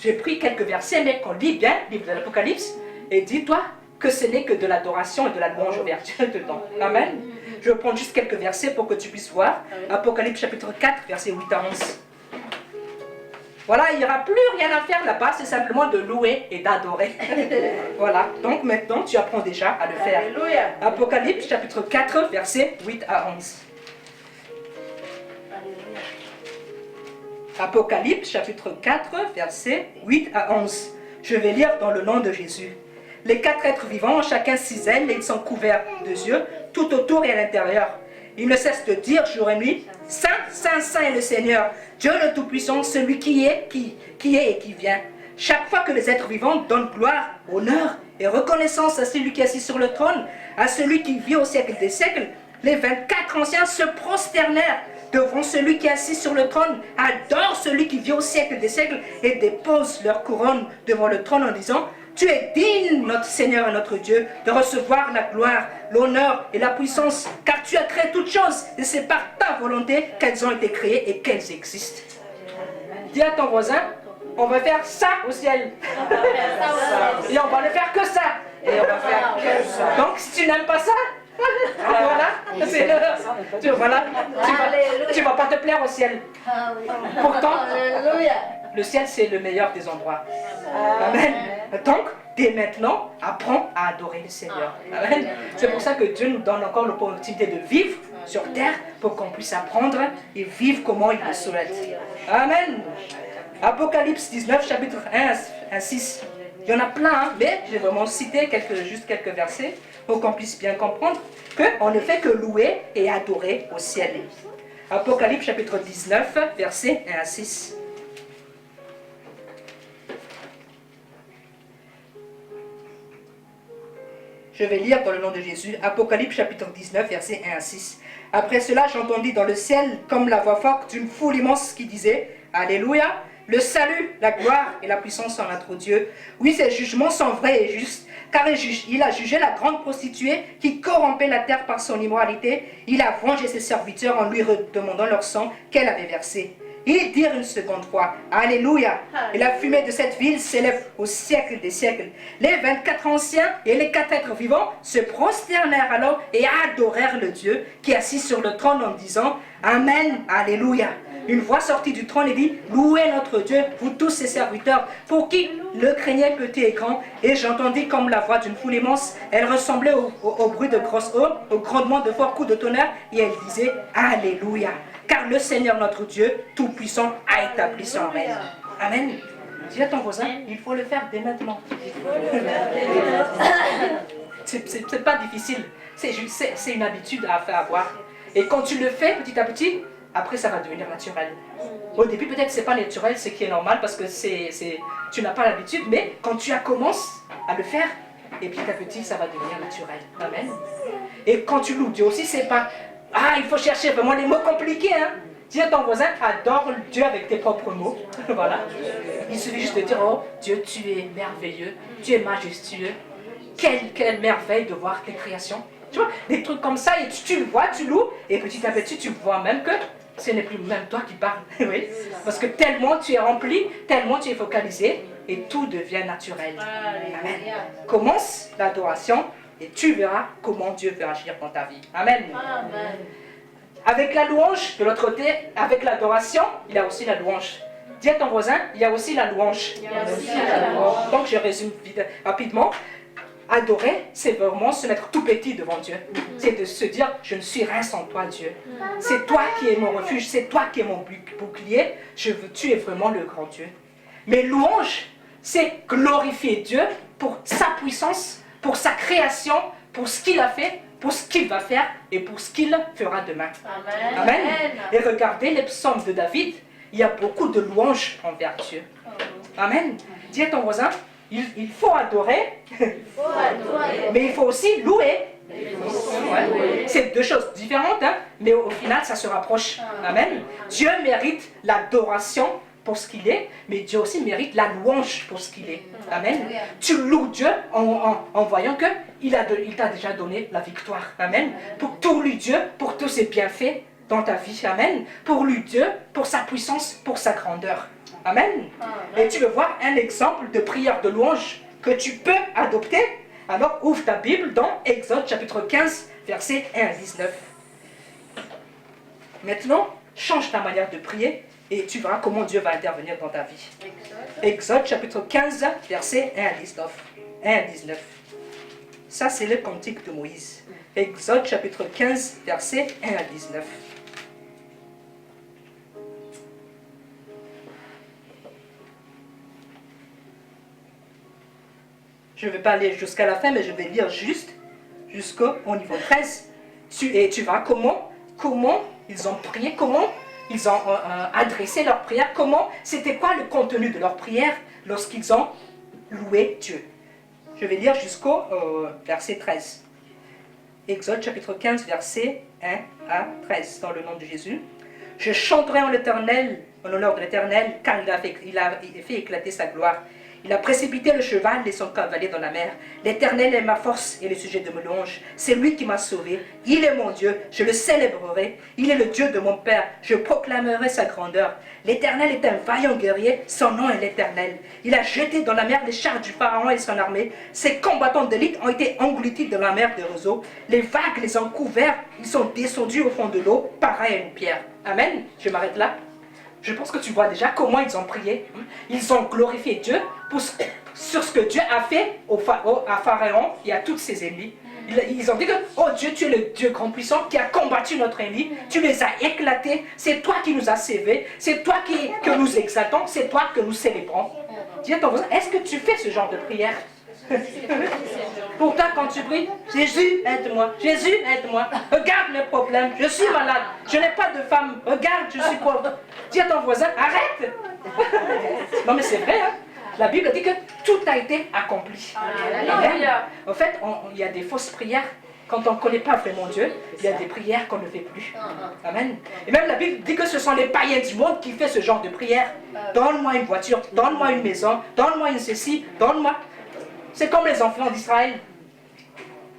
J'ai pris quelques versets, mais qu'on lit bien le livre de l'Apocalypse, et dis-toi que ce n'est que de l'adoration et de la louange au Dieu dedans. Amen. Je vais prendre juste quelques versets pour que tu puisses voir. Apocalypse chapitre 4, versets 8 à 11. Voilà, il n'y aura plus rien à faire là-bas, c'est simplement de louer et d'adorer. Voilà, donc maintenant tu apprends déjà à le faire. Alléluia. Apocalypse chapitre 4, versets 8 à 11. Apocalypse chapitre 4, versets 8 à 11. Je vais lire dans le nom de Jésus. Les 4 êtres vivants ont chacun 6 ailes et ils sont couverts de yeux tout autour et à l'intérieur. Ils ne cessent de dire jour et nuit, Saint, Saint, Saint est le Seigneur, Dieu le Tout-Puissant, celui qui est et qui vient. Chaque fois que les êtres vivants donnent gloire, honneur et reconnaissance à celui qui est assis sur le trône, à celui qui vit au siècle des siècles, les 24 anciens se prosternèrent devant celui qui est assis sur le trône, adorent celui qui vit au siècle des siècles et déposent leur couronne devant le trône en disant, Tu es digne, notre Seigneur et notre Dieu, de recevoir la gloire, l'honneur et la puissance, car tu as créé toutes choses, et c'est par ta volonté qu'elles ont été créées et qu'elles existent. Dis à ton voisin, on va faire ça au ciel. Et on va ne faire que ça. Et on va faire que ça. Donc si tu n'aimes pas ça, voilà, tu vas pas te plaire au ciel. Pourtant, le ciel c'est le meilleur des endroits. Amen. Donc, dès maintenant, apprends à adorer le Seigneur. Amen. C'est pour ça que Dieu nous donne encore l'opportunité de vivre sur terre pour qu'on puisse apprendre et vivre comment il le souhaite. Amen. Apocalypse 19, chapitre 1 à 6. Il y en a plein, hein, mais j'ai vraiment cité juste quelques versets pour qu'on puisse bien comprendre qu'on ne fait que louer et adorer au ciel. Apocalypse chapitre 19, versets 1 à 6. Je vais lire dans le nom de Jésus, Apocalypse chapitre 19, versets 1 à 6. Après cela, j'entendis dans le ciel comme la voix forte d'une foule immense qui disait « Alléluia ! Le salut, la gloire et la puissance sont notre Dieu. Oui, ses jugements sont vrais et justes, car il a jugé la grande prostituée qui corrompait la terre par son immoralité. Il a vengé ses serviteurs en lui redemandant leur sang qu'elle avait versé. Ils dirent une seconde fois, Alléluia. Et la fumée de cette ville s'élève au siècle des siècles. Les 24 anciens et les 4 êtres vivants se prosternèrent alors et adorèrent le Dieu qui est assis sur le trône en disant, Amen, Alléluia. Une voix sortit du trône et dit, louez notre Dieu, vous tous ses serviteurs, pour qui le craignait petit et grand. Et j'entendis comme la voix d'une foule immense. Elle ressemblait au bruit de grosses eaux, au grondement de forts coups de tonnerre, et elle disait, Alléluia. Car le Seigneur notre Dieu, Tout-Puissant, a établi son règne. Amen. Dis à ton voisin, il faut le faire dès maintenant. C'est pas difficile. C'est une habitude à faire avoir. Et quand tu le fais petit à petit, après ça va devenir naturel. Au début peut-être c'est pas naturel, ce qui est normal parce que tu n'as pas l'habitude, mais quand tu commences à le faire, et petit à petit ça va devenir naturel. Amen. Et quand tu loues Dieu aussi, c'est pas il faut chercher vraiment les mots compliqués, hein. Dis à ton voisin, adore Dieu avec tes propres mots. Voilà. Il suffit juste de dire, oh Dieu, tu es merveilleux, tu es majestueux. Quelle merveille de voir tes créations. Tu vois, des trucs comme ça, et tu le vois, tu loues, et petit à petit, tu vois même que ce n'est plus même toi qui parles. Oui. Parce que tellement tu es rempli, tellement tu es focalisé, et tout devient naturel. Amen. Commence l'adoration, et tu verras comment Dieu veut agir dans ta vie. Amen. Amen. Avec la louange, de l'autre côté, avec l'adoration, il y a aussi la louange. Dis à ton voisin, il y a aussi la louange. Donc je résume rapidement. Adorer, c'est vraiment se mettre tout petit devant Dieu. C'est de se dire, je ne suis rien sans toi, Dieu. C'est toi qui es mon refuge, c'est toi qui es mon bouclier. Tu es vraiment le grand Dieu. Mais louange, c'est glorifier Dieu pour sa puissance, pour sa création, pour ce qu'il a fait, pour ce qu'il va faire et pour ce qu'il fera demain. Amen. Amen. Et regardez les psaumes de David, il y a beaucoup de louanges envers Dieu. Amen. Dis à ton voisin, il faut adorer, mais il faut aussi louer. Ouais. C'est deux choses différentes, hein, mais au final, ça se rapproche. Amen. Dieu mérite l'adoration pour ce qu'il est, mais Dieu aussi mérite la louange pour ce qu'il est. Amen. Tu loues Dieu en voyant qu'il t'a déjà donné la victoire. Amen. Pour tout lui Dieu, pour tous ses bienfaits dans ta vie. Amen. Pour lui Dieu, pour sa puissance, pour sa grandeur. Amen. Et tu veux voir un exemple de prière de louange que tu peux adopter? Alors ouvre ta Bible dans Exode chapitre 15, versets 1 à 19. Maintenant, change ta manière de prier et tu verras comment Dieu va intervenir dans ta vie. Exode chapitre 15, versets 1 à 19. 1 à 19. Ça, c'est le cantique de Moïse. Exode chapitre 15, versets 1 à 19. Je ne vais pas aller jusqu'à la fin, mais je vais lire juste jusqu'au niveau 13. Et tu verras comment ils ont prié, comment ils ont adressé leur prière, c'était quoi le contenu de leur prière lorsqu'ils ont loué Dieu. Je vais lire jusqu'au verset 13. Exode chapitre 15, verset 1 à 13, dans le nom de Jésus. Je chanterai en l'Éternel, en l'honneur de l'Éternel, car il a fait éclater sa gloire. Il a précipité le cheval et son cavalier dans la mer. L'Éternel est ma force et le sujet de mes louanges. C'est lui qui m'a sauvé. Il est mon Dieu, je le célébrerai. Il est le Dieu de mon Père, je proclamerai sa grandeur. L'Éternel est un vaillant guerrier, son nom est l'Éternel. Il a jeté dans la mer les chars du Pharaon et son armée. Ses combattants d'élite ont été engloutis dans la mer des roseaux. Les vagues les ont couverts, ils sont descendus au fond de l'eau, pareil à une pierre. Amen. Je m'arrête là. Je pense que tu vois déjà comment ils ont prié. Ils ont glorifié Dieu sur ce que Dieu a fait à Pharaon et à tous ses ennemis. Ils ont dit que, oh Dieu, tu es le Dieu grand puissant qui a combattu notre ennemi. Tu les as éclatés. C'est toi qui nous as sauvés. C'est toi que nous exaltons. C'est toi que nous célébrons. Dis à ton voisin, est-ce que tu fais ce genre de prière? Pourtant, quand tu pries, Jésus, aide-moi, Jésus, aide-moi, regarde mes problèmes, je suis malade, je n'ai pas de femme, regarde, je suis pauvre. Dis à ton voisin, arrête. Non mais c'est vrai, hein? La Bible dit que tout a été accompli. Amen. En fait, il y a des fausses prières. Quand on ne connaît pas vraiment Dieu, il y a des prières qu'on ne fait plus. Amen. Et même la Bible dit que ce sont les païens du monde qui font ce genre de prière. Donne-moi une voiture, donne-moi une maison, donne-moi une ceci, donne-moi... C'est comme les enfants d'Israël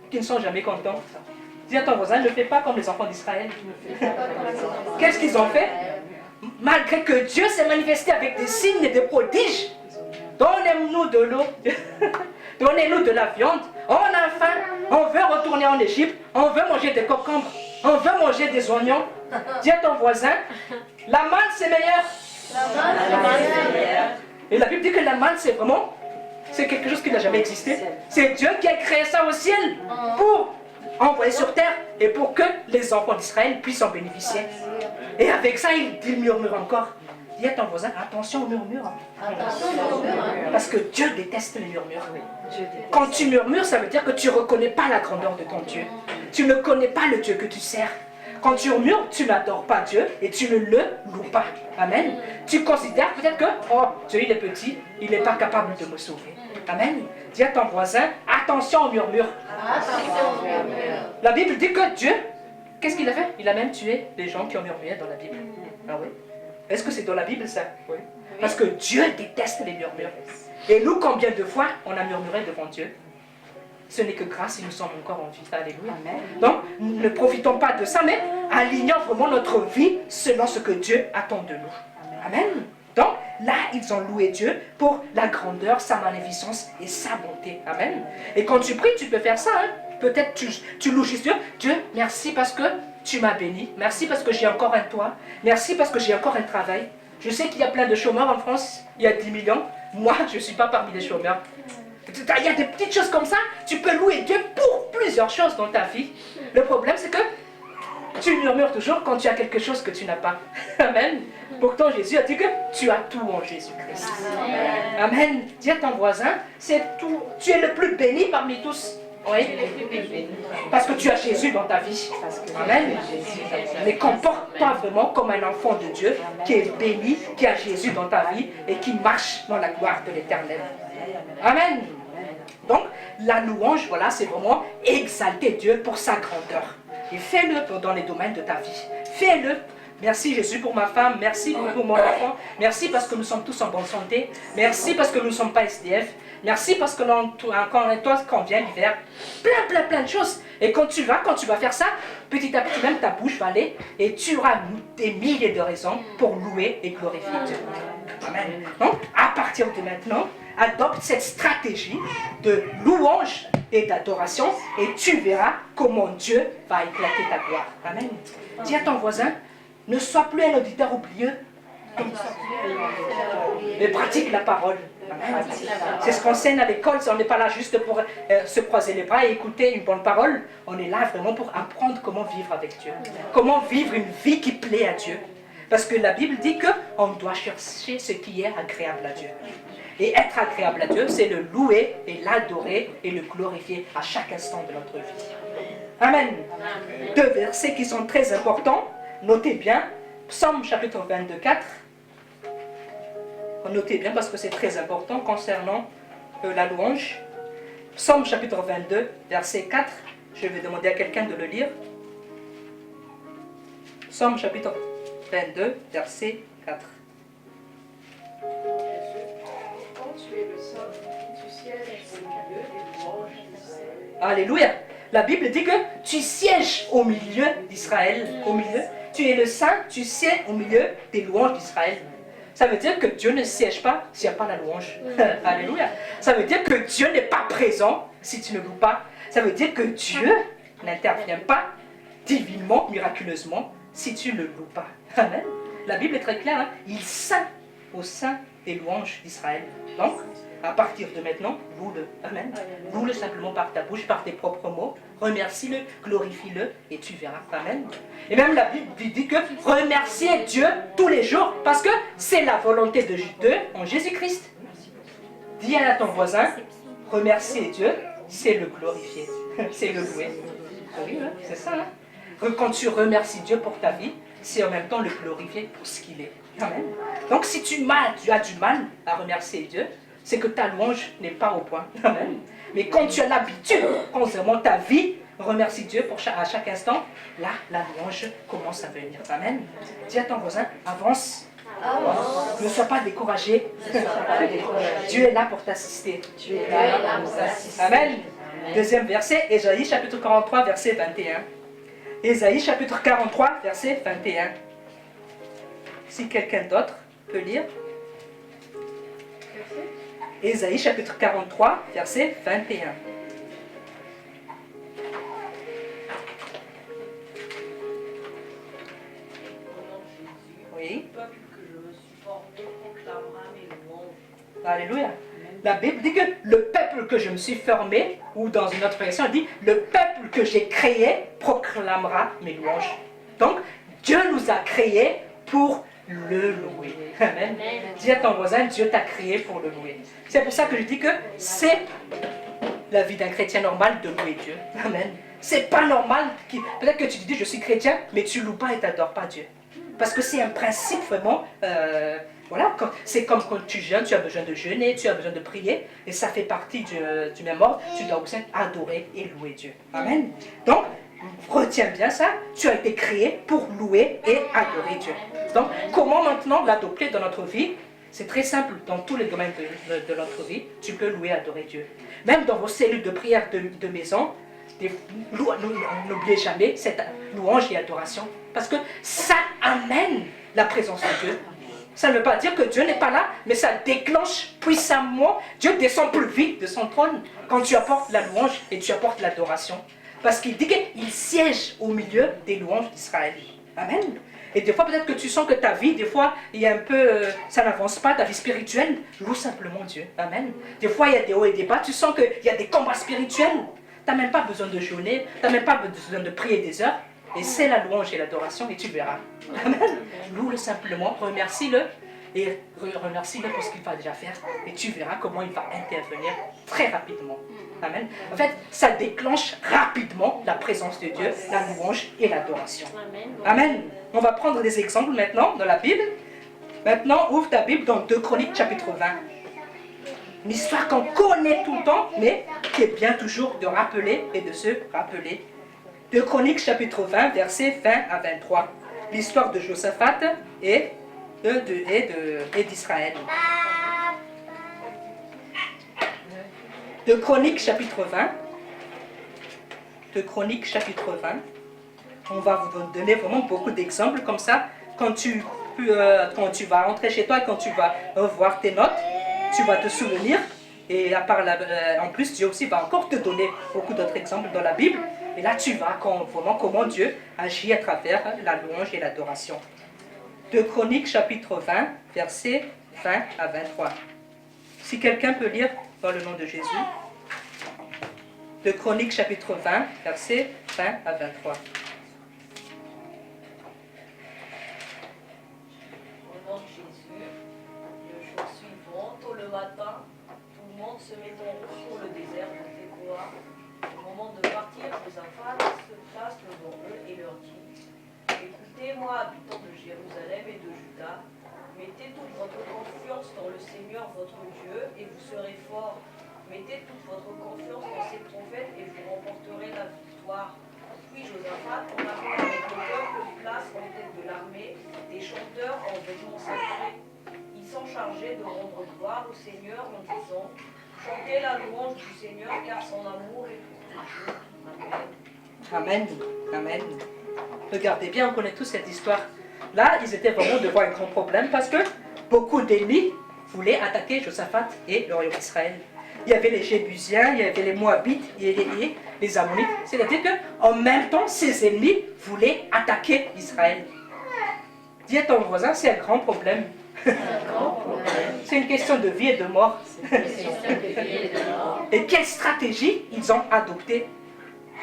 qui ne sont jamais contents. Dis à ton voisin, ne fais pas comme les enfants d'Israël. Qu'est-ce qu'ils ont fait? Malgré que Dieu s'est manifesté avec des signes et des prodiges, donnez-nous de l'eau, donnez-nous de la viande, on a faim, on veut retourner en Égypte, on veut manger des concombres, on veut manger des oignons. Dis à ton voisin, la manne c'est meilleur. Et la Bible dit que la manne c'est vraiment... C'est quelque chose qui n'a jamais existé. C'est Dieu qui a créé ça au ciel pour envoyer sur terre et pour que les enfants d'Israël puissent en bénéficier. Et avec ça, il murmure encore. Dis à ton voisin, attention au murmure. Parce que Dieu déteste les murmures. Quand tu murmures, ça veut dire que tu ne reconnais pas la grandeur de ton Dieu. Tu ne connais pas le Dieu que tu sers. Quand tu murmures, tu n'adores pas Dieu et tu ne le loues pas. Amen. Tu considères peut-être que, oh, Dieu il est petit, il n'est pas capable de me sauver. Amen. Dis à ton voisin, attention au murmure. La Bible dit que Dieu, qu'est-ce qu'il a fait? Il a même tué les gens qui ont murmuré dans la Bible. Ah oui? Est-ce que c'est dans la Bible ça? Oui. Parce que Dieu déteste les murmures. Et nous, combien de fois on a murmuré devant Dieu? Ce n'est que grâce si nous sommes encore en vie. Alléluia. Amen. Donc, ne profitons pas de ça, mais alignons vraiment notre vie selon ce que Dieu attend de nous. Amen. Donc, là, ils ont loué Dieu pour la grandeur, sa magnificence et sa bonté. Amen. Et quand tu pries, tu peux faire ça. Hein? Peut-être tu loues juste Dieu. Dieu, merci parce que tu m'as béni. Merci parce que j'ai encore un toit. Merci parce que j'ai encore un travail. Je sais qu'il y a plein de chômeurs en France. Il y a 10 millions. Moi, je ne suis pas parmi les chômeurs. Il y a des petites choses comme ça. Tu peux louer Dieu pour plusieurs choses dans ta vie. Le problème, c'est que tu murmures toujours quand tu as quelque chose que tu n'as pas. Amen. Pourtant, Jésus a dit que tu as tout en Jésus-Christ. Amen. Dis à ton voisin, c'est tout. Tu es le plus béni parmi tous. Oui. Parce que tu as Jésus dans ta vie. Amen. Mais comporte-toi vraiment comme un enfant de Dieu qui est béni, qui a Jésus dans ta vie et qui marche dans la gloire de l'Éternel. Amen. Donc, la louange, voilà, c'est vraiment exalter Dieu pour sa grandeur. Et fais-le dans les domaines de ta vie. Fais-le. Merci Jésus pour ma femme. Merci pour mon enfant. Merci parce que nous sommes tous en bonne santé. Merci parce que nous ne sommes pas SDF. Merci parce que quand vient l'hiver, plein de choses. Et quand tu vas faire ça, petit à petit, même ta bouche va aller et tu auras des milliers de raisons pour louer et glorifier Dieu. Amen. Donc, à partir de maintenant, adopte cette stratégie de louange et d'adoration et tu verras comment Dieu va éclater ta gloire. Amen. Dis à ton voisin, ne sois plus un auditeur oublieux, mais pratique la parole. C'est ce qu'on enseigne à l'école, on n'est pas là juste pour se croiser les bras et écouter une bonne parole. On est là vraiment pour apprendre comment vivre avec Dieu. Comment vivre une vie qui plaît à Dieu. Parce que la Bible dit qu'on doit chercher ce qui est agréable à Dieu. Et être agréable à Dieu, c'est le louer et l'adorer et le glorifier à chaque instant de notre vie. Amen. Deux versets qui sont très importants. Notez bien, Psaume chapitre 22, 4. Notez bien parce que c'est très important concernant la louange. Psaume chapitre 22, verset 4. Je vais demander à quelqu'un de le lire. Psaume chapitre 22, verset 4. tu es le Saint, tu sièges au milieu des louanges d'Israël. Alléluia. La Bible dit que tu sièges au milieu d'Israël. Au milieu. Tu es le Saint, tu sièges au milieu des louanges d'Israël. Ça veut dire que Dieu ne siège pas s'il n'y a pas la louange. Alléluia. Ça veut dire que Dieu n'est pas présent si tu ne loues pas. Ça veut dire que Dieu n'intervient pas divinement, miraculeusement, si tu ne loues pas. Amen. La Bible est très claire. Hein? Il saint au sein des louanges d'Israël. Donc, à partir de maintenant, loue-le. Amen. Loue-le simplement par ta bouche, par tes propres mots. Remercie-le, glorifie-le et tu verras. Amen. Et même la Bible dit que remerciez Dieu tous les jours parce que c'est la volonté de Dieu en Jésus-Christ. Dis à ton voisin, remercier Dieu, c'est le glorifier, c'est le louer. Oui, hein, c'est ça. Hein? Quand tu remercies Dieu pour ta vie, c'est en même temps le glorifier pour ce qu'il est. Amen. Donc si tu as du mal à remercier Dieu, c'est que ta louange n'est pas au point. Amen. Mais quand tu as l'habitude, quand vraiment ta vie remercie Dieu à chaque instant, là, la louange commence à venir. Amen. Dis à ton voisin, avance. Ne sois pas découragé. Dieu est là pour t'assister. Amen. Deuxième verset, Ésaïe chapitre 43, verset 21. Ésaïe chapitre 43, verset 21. Si quelqu'un d'autre peut lire. Ésaïe chapitre 43, verset 21. Oui. Le peuple que je me suis formé proclamera mes louanges. Alléluia. La Bible dit que le peuple que je me suis formé, ou dans une autre version, elle dit le peuple que j'ai créé proclamera mes louanges. Donc, Dieu nous a créés pour le louer. Amen. Dis à ton voisin, Dieu t'a créé pour le louer. C'est pour ça que je dis que c'est la vie d'un chrétien normal de louer Dieu. Amen. C'est pas normal. Peut-être que tu te dis, je suis chrétien, mais tu loues pas et tu n'adores pas Dieu. Parce que c'est un principe vraiment... voilà, c'est comme quand tu jeûnes, tu as besoin de jeûner, tu as besoin de prier, et ça fait partie du même ordre. Tu dois aussi adorer et louer Dieu. Amen. Donc, retiens bien ça, tu as été créé pour louer et adorer Dieu. Donc, comment maintenant l'adopter dans notre vie? C'est très simple, dans tous les domaines de notre vie, tu peux louer et adorer Dieu. Même dans vos cellules de prière de maison, n'oubliez jamais cette louange et adoration, parce que ça amène la présence de Dieu. Ça ne veut pas dire que Dieu n'est pas là, mais ça déclenche puissamment. Dieu descend plus vite de son trône quand tu apportes la louange et tu apportes l'adoration. Parce qu'il dit qu'il siège au milieu des louanges d'Israël. Amen. Et des fois, peut-être que tu sens que ta vie, des fois, il y a un peu, ça n'avance pas, ta vie spirituelle, loue simplement Dieu. Amen. Des fois, il y a des hauts et des bas, tu sens qu'il y a des combats spirituels. Tu n'as même pas besoin de jeûner, tu n'as même pas besoin de prier des heures. Et c'est la louange et l'adoration et tu verras. Amen. Loue-le simplement, remercie-le et remercie-le pour ce qu'il va déjà faire. Et tu verras comment il va intervenir très rapidement. Amen. En fait, ça déclenche rapidement la présence de Dieu, la louange et l'adoration. Amen. On va prendre des exemples maintenant dans la Bible. Maintenant, ouvre ta Bible dans 2 Chroniques chapitre 20. Une histoire qu'on connaît tout le temps, mais qui est bien toujours de rappeler et de se rappeler. 2 Chroniques chapitre 20, versets 20 à 23. L'histoire de Josaphat et d'Israël. 2 Chroniques chapitre 20. 2 Chroniques chapitre 20. On va vous donner vraiment beaucoup d'exemples comme ça. Quand tu vas rentrer chez toi et quand tu vas revoir tes notes, tu vas te souvenir. Et à part en plus, Dieu aussi va encore te donner beaucoup d'autres exemples dans la Bible. Et là, tu vas vraiment comment Dieu agit à travers la louange et l'adoration. 2 Chroniques, chapitre 20, versets 20 à 23. Si quelqu'un peut lire dans le nom de Jésus. 2 Chroniques, chapitre 20, versets 20 à 23. Au nom de Jésus, le jour suivant, tôt le matin, tout le monde se met en route pour le désert de Tekoa. Au moment de partir, Josaphat se place devant eux et leur dit: Écoutez-moi, habitants de Jérusalem et de Juda, mettez toute votre confiance dans le Seigneur votre Dieu et vous serez forts. Mettez toute votre confiance dans ses prophètes et vous remporterez la victoire. Puis Josaphat, en appelant avec le peuple, place en tête de l'armée des chanteurs en vêtements sacrés. Ils sont chargés de rendre gloire au Seigneur en disant, chantez la louange du Seigneur car son amour est pour toujours. Amen. Amen. Amen. Regardez bien, on connaît tous cette histoire. Là, ils étaient vraiment devant un grand problème parce que beaucoup d'ennemis voulaient attaquer Josaphat et le royaume d'Israël. Il y avait les Jébusiens, il y avait les Moabites et les Ammonites. C'est-à-dire qu'en même temps, ces ennemis voulaient attaquer Israël. Dis à ton voisin, c'est un grand problème. C'est une question de vie et de mort. Et quelle stratégie ils ont adoptée?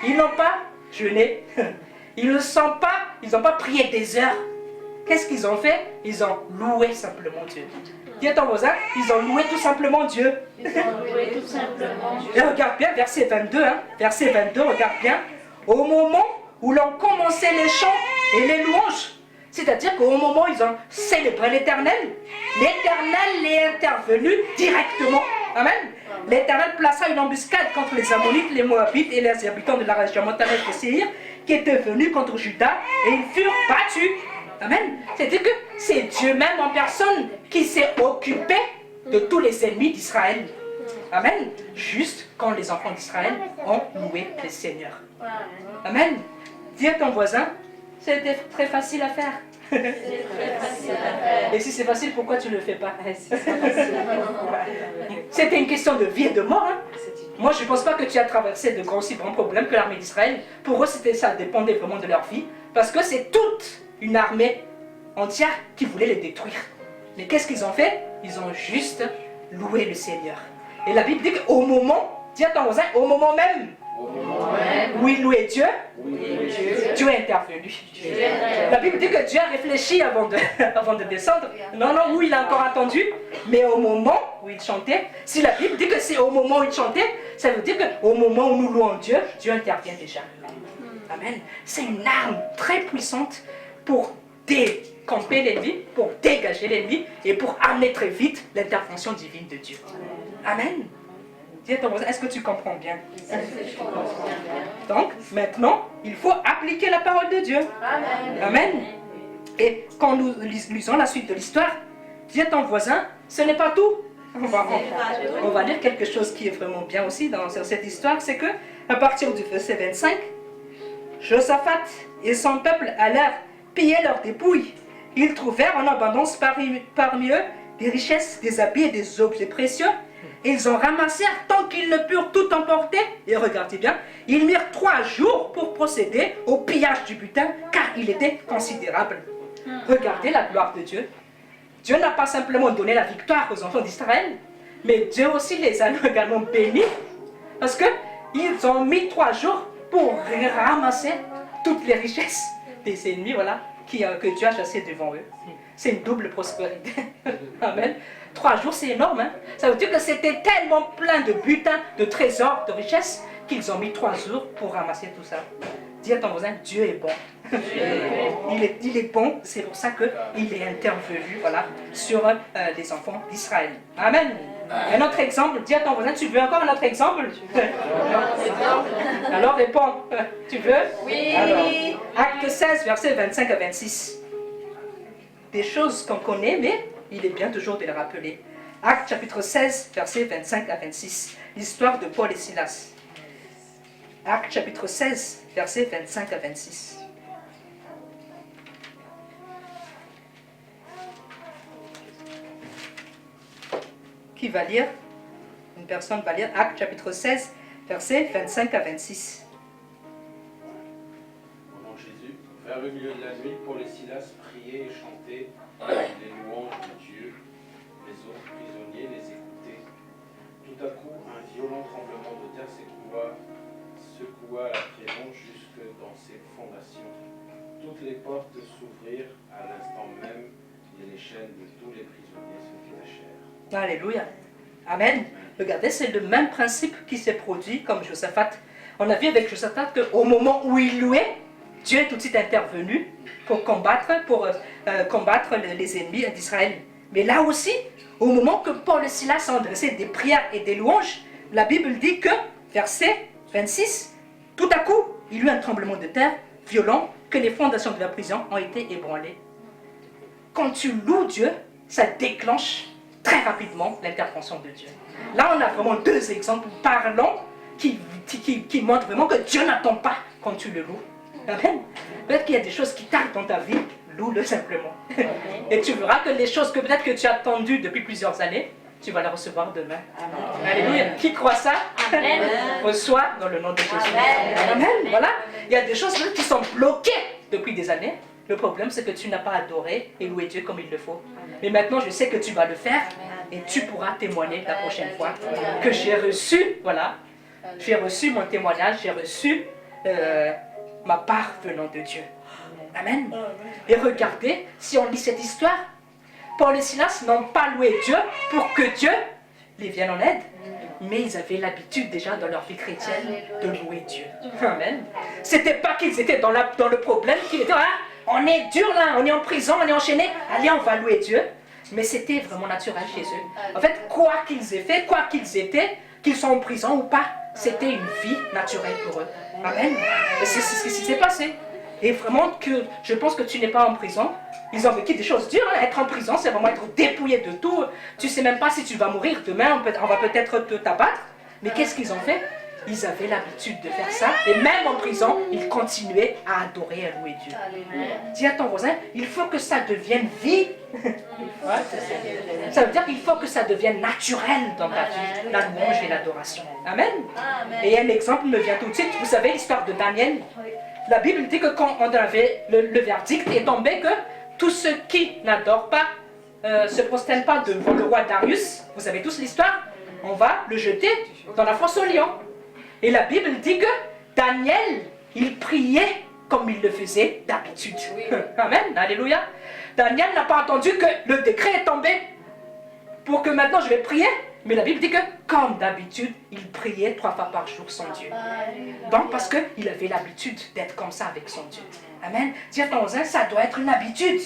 Ils n'ont pas jeûné. Ils n'ont pas prié des heures. Qu'est-ce qu'ils ont fait? Ils ont loué simplement Dieu. Dis à ton voisin, ils ont loué tout simplement Dieu. Ils ont loué tout simplement Dieu. Et regarde bien, verset 22, verset 22, regarde bien. Au moment où l'on commençait les chants et les louanges, c'est-à-dire qu'au moment où ils ont célébré l'Éternel est intervenu directement. Amen. L'Éternel plaça une embuscade contre les Ammonites, les Moabites et les habitants de la région montagneuse de Séir, qui étaient venus contre Juda, et ils furent battus. Amen. C'est-à-dire que c'est Dieu même en personne qui s'est occupé de tous les ennemis d'Israël. Amen. Juste quand les enfants d'Israël ont loué le Seigneur. Amen. Dis à ton voisin, c'était très facile à faire. Et si c'est facile, pourquoi tu ne le fais pas? C'était une question de vie et de mort. Moi, je ne pense pas que tu as traversé de grands problèmes que l'armée d'Israël. Pour eux, ça dépendait vraiment de leur vie. Parce que c'est toute une armée entière qui voulait les détruire. Mais qu'est-ce qu'ils ont fait? Ils ont juste loué le Seigneur. Et la Bible dit qu'au moment, dis à ton voisin, au moment même où ils louaient Dieu, Dieu est intervenu. La Bible dit que Dieu a réfléchi avant de descendre. Non, oui, il a encore attendu. Mais au moment où il chantait, si la Bible dit que c'est au moment où il chantait, ça veut dire qu'au moment où nous louons Dieu, Dieu intervient déjà. Amen. C'est une arme très puissante pour décamper l'ennemi, pour dégager l'ennemi et pour amener très vite l'intervention divine de Dieu. Amen. Dis à ton voisin, est-ce que tu comprends bien? Donc, maintenant, il faut appliquer la parole de Dieu. Amen. Amen. Et quand nous lisons la suite de l'histoire, dis à ton voisin, ce n'est pas tout. On va lire quelque chose qui est vraiment bien aussi dans cette histoire, c'est que à partir du verset 25, Josaphat et son peuple allèrent piller leurs dépouilles. Ils trouvèrent en abondance parmi eux des richesses, des habits et des objets précieux. Ils en ramassèrent tant qu'ils ne purent tout emporter. Et regardez bien, ils mirent 3 jours pour procéder au pillage du butin, car il était considérable. Regardez la gloire de Dieu. Dieu n'a pas simplement donné la victoire aux enfants d'Israël, mais Dieu aussi les a également bénis, parce qu'ils ont mis 3 jours pour ramasser toutes les richesses des ennemis, voilà, que Dieu a chassés devant eux. C'est une double prospérité. Amen. 3 jours, c'est énorme. Ça veut dire que c'était tellement plein de butin, de trésors, de richesses, qu'ils ont mis 3 jours pour ramasser tout ça. Dis à ton voisin, Dieu est bon. Il est bon, c'est pour ça qu'il est intervenu, voilà, sur les enfants d'Israël. Amen. Un autre exemple, dis à ton voisin, tu veux encore un autre exemple? Alors réponds. Tu veux? Oui. Alors, Acte 16, versets 25 à 26. Des choses qu'on connaît, mais il est bien toujours de les rappeler. Acte chapitre 16, versets 25 à 26. L'histoire de Paul et Silas. Acte chapitre 16, versets 25 à 26. Qui va lire? Une personne va lire Acte chapitre 16, versets 25 à 26. Au nom de Jésus, vers le milieu de la nuit, Paul et Silas priaient et chantaient les louanges de Dieu. Les autres prisonniers les écoutaient. Tout à coup, un violent tremblement de terre secoua la prison jusque dans ses fondations. Toutes les portes s'ouvrirent à l'instant même et les chaînes de tous les prisonniers se détachèrent. Alléluia. Amen. Regardez, c'est le même principe qui s'est produit comme Josaphat. On a vu avec Josaphat qu'au moment où il louait, Dieu est tout de suite intervenu pour combattre les ennemis d'Israël. Mais là aussi, au moment que Paul et Silas ont adressé des prières et des louanges, la Bible dit que, verset 26, tout à coup, il y eut un tremblement de terre violent, que les fondations de la prison ont été ébranlées. Quand tu loues Dieu, ça déclenche très rapidement l'intervention de Dieu. Là, on a vraiment deux exemples parlants qui montrent vraiment que Dieu n'attend pas quand tu le loues. Amen. Peut-être qu'il y a des choses qui tardent dans ta vie, loue-le simplement. Et tu verras que les choses que peut-être que tu as attendues depuis plusieurs années, tu vas les recevoir demain. Amen. Alléluia. Qui croit ça? Amen. Reçoit dans le nom de Jésus. Amen. Amen. Voilà. Il y a des choses qui sont bloquées depuis des années. Le problème, c'est que tu n'as pas adoré et loué Dieu comme il le faut. Mais maintenant, je sais que tu vas le faire et tu pourras témoigner la prochaine fois que j'ai reçu, voilà, j'ai reçu mon témoignage, j'ai reçu ma part venant de Dieu. Amen. Et regardez, si on lit cette histoire, Paul et Silas n'ont pas loué Dieu pour que Dieu les vienne en aide, mais ils avaient l'habitude déjà dans leur vie chrétienne de louer Dieu. Amen. C'était pas qu'ils étaient dans le problème, qu'ils étaient, ah, on est dur là, on est en prison, on est enchaîné, allez, on va louer Dieu. Mais c'était vraiment naturel chez eux. En fait, quoi qu'ils aient fait, quoi qu'ils étaient, qu'ils soient en prison ou pas, c'était une vie naturelle pour eux. Amen. Et c'est ce qui s'est passé. Et vraiment, que je pense que tu n'es pas en prison. Ils ont vécu des choses dures. Hein. Être en prison, c'est vraiment être dépouillé de tout. Tu ne sais même pas si tu vas mourir demain. On va peut-être t'abattre. Mais qu'est-ce qu'ils ont fait? Ils avaient l'habitude de faire ça. Et même en prison, ils continuaient à adorer et à louer Dieu. Dis à ton voisin, il faut que ça devienne vie. Ouais. Ça veut dire qu'il faut que ça devienne naturel dans ta vie, la louange et l'adoration. Amen. Et un exemple me vient tout de suite. Vous savez l'histoire de Daniel? La Bible dit que quand on avait le verdict est tombé que tous ceux qui n'adorent pas, se prosternent pas devant le roi Darius, vous savez tous l'histoire, on va le jeter dans la fosse aux lions. Et la Bible dit que Daniel, il priait comme il le faisait d'habitude. Amen, alléluia. Daniel n'a pas attendu que le décret est tombé pour que maintenant je vais prier. Mais la Bible dit que, comme d'habitude, il priait 3 fois par jour son Dieu. Donc, parce qu'il avait l'habitude d'être comme ça avec son Dieu. Amen. Dis à ton voisin, ça doit être une habitude.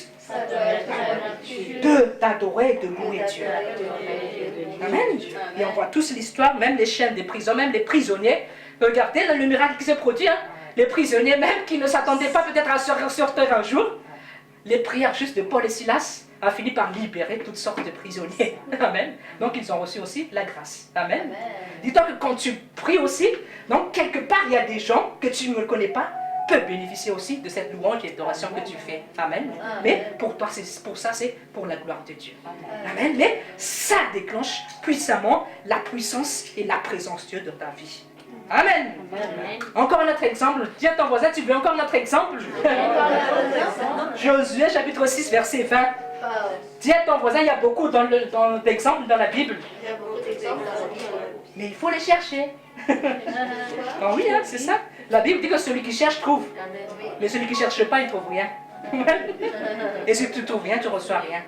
De t'adorer et de louer Dieu. Amen. Et on voit tous l'histoire, même les chaînes des prisons, même les prisonniers. Regardez le miracle qui s'est produit. Hein. Les prisonniers, même qui ne s'attendaient pas peut-être à sortir un jour, les prières juste de Paul et Silas a fini par libérer toutes sortes de prisonniers. Amen. Donc ils ont reçu aussi la grâce. Amen. Dis-toi que quand tu pries aussi, donc quelque part il y a des gens que tu ne connais pas peuvent bénéficier aussi de cette louange et d'adoration que tu fais. Amen. Mais pour toi, c'est pour la gloire de Dieu. Amen. Mais ça déclenche puissamment la puissance et la présence de Dieu dans ta vie. Amen. Encore un autre exemple. Dis à ton voisin, tu veux encore un autre exemple? Josué chapitre 6 verset 20. Dis à ton voisin, il y a beaucoup d'exemples dans la Bible. Mais il faut les chercher. Ah oui, hein, c'est ça. La Bible dit que celui qui cherche trouve. Mais celui qui ne cherche pas, il ne trouve rien. Et si tu ne trouves rien, tu ne reçois rien.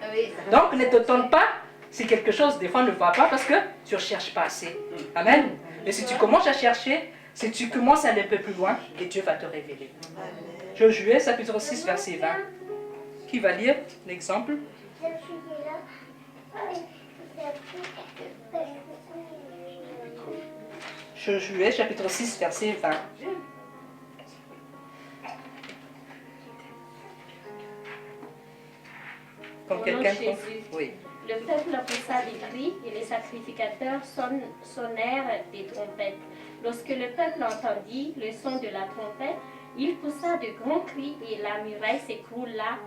Donc ne te tente pas si quelque chose des fois ne va pas parce que tu ne cherches pas assez. Amen. Mais si tu commences à chercher, si tu commences à aller un peu plus loin, et Dieu va te révéler. Josué chapitre 6 verset 20. Qui va lire l'exemple? Josué chapitre 6 verset 20. Comme quelqu'un trouve? Oui. Le peuple poussa des cris et les sacrificateurs sonnèrent des trompettes. Lorsque le peuple entendit le son de la trompette, il poussa de grands cris et la muraille s'écroula.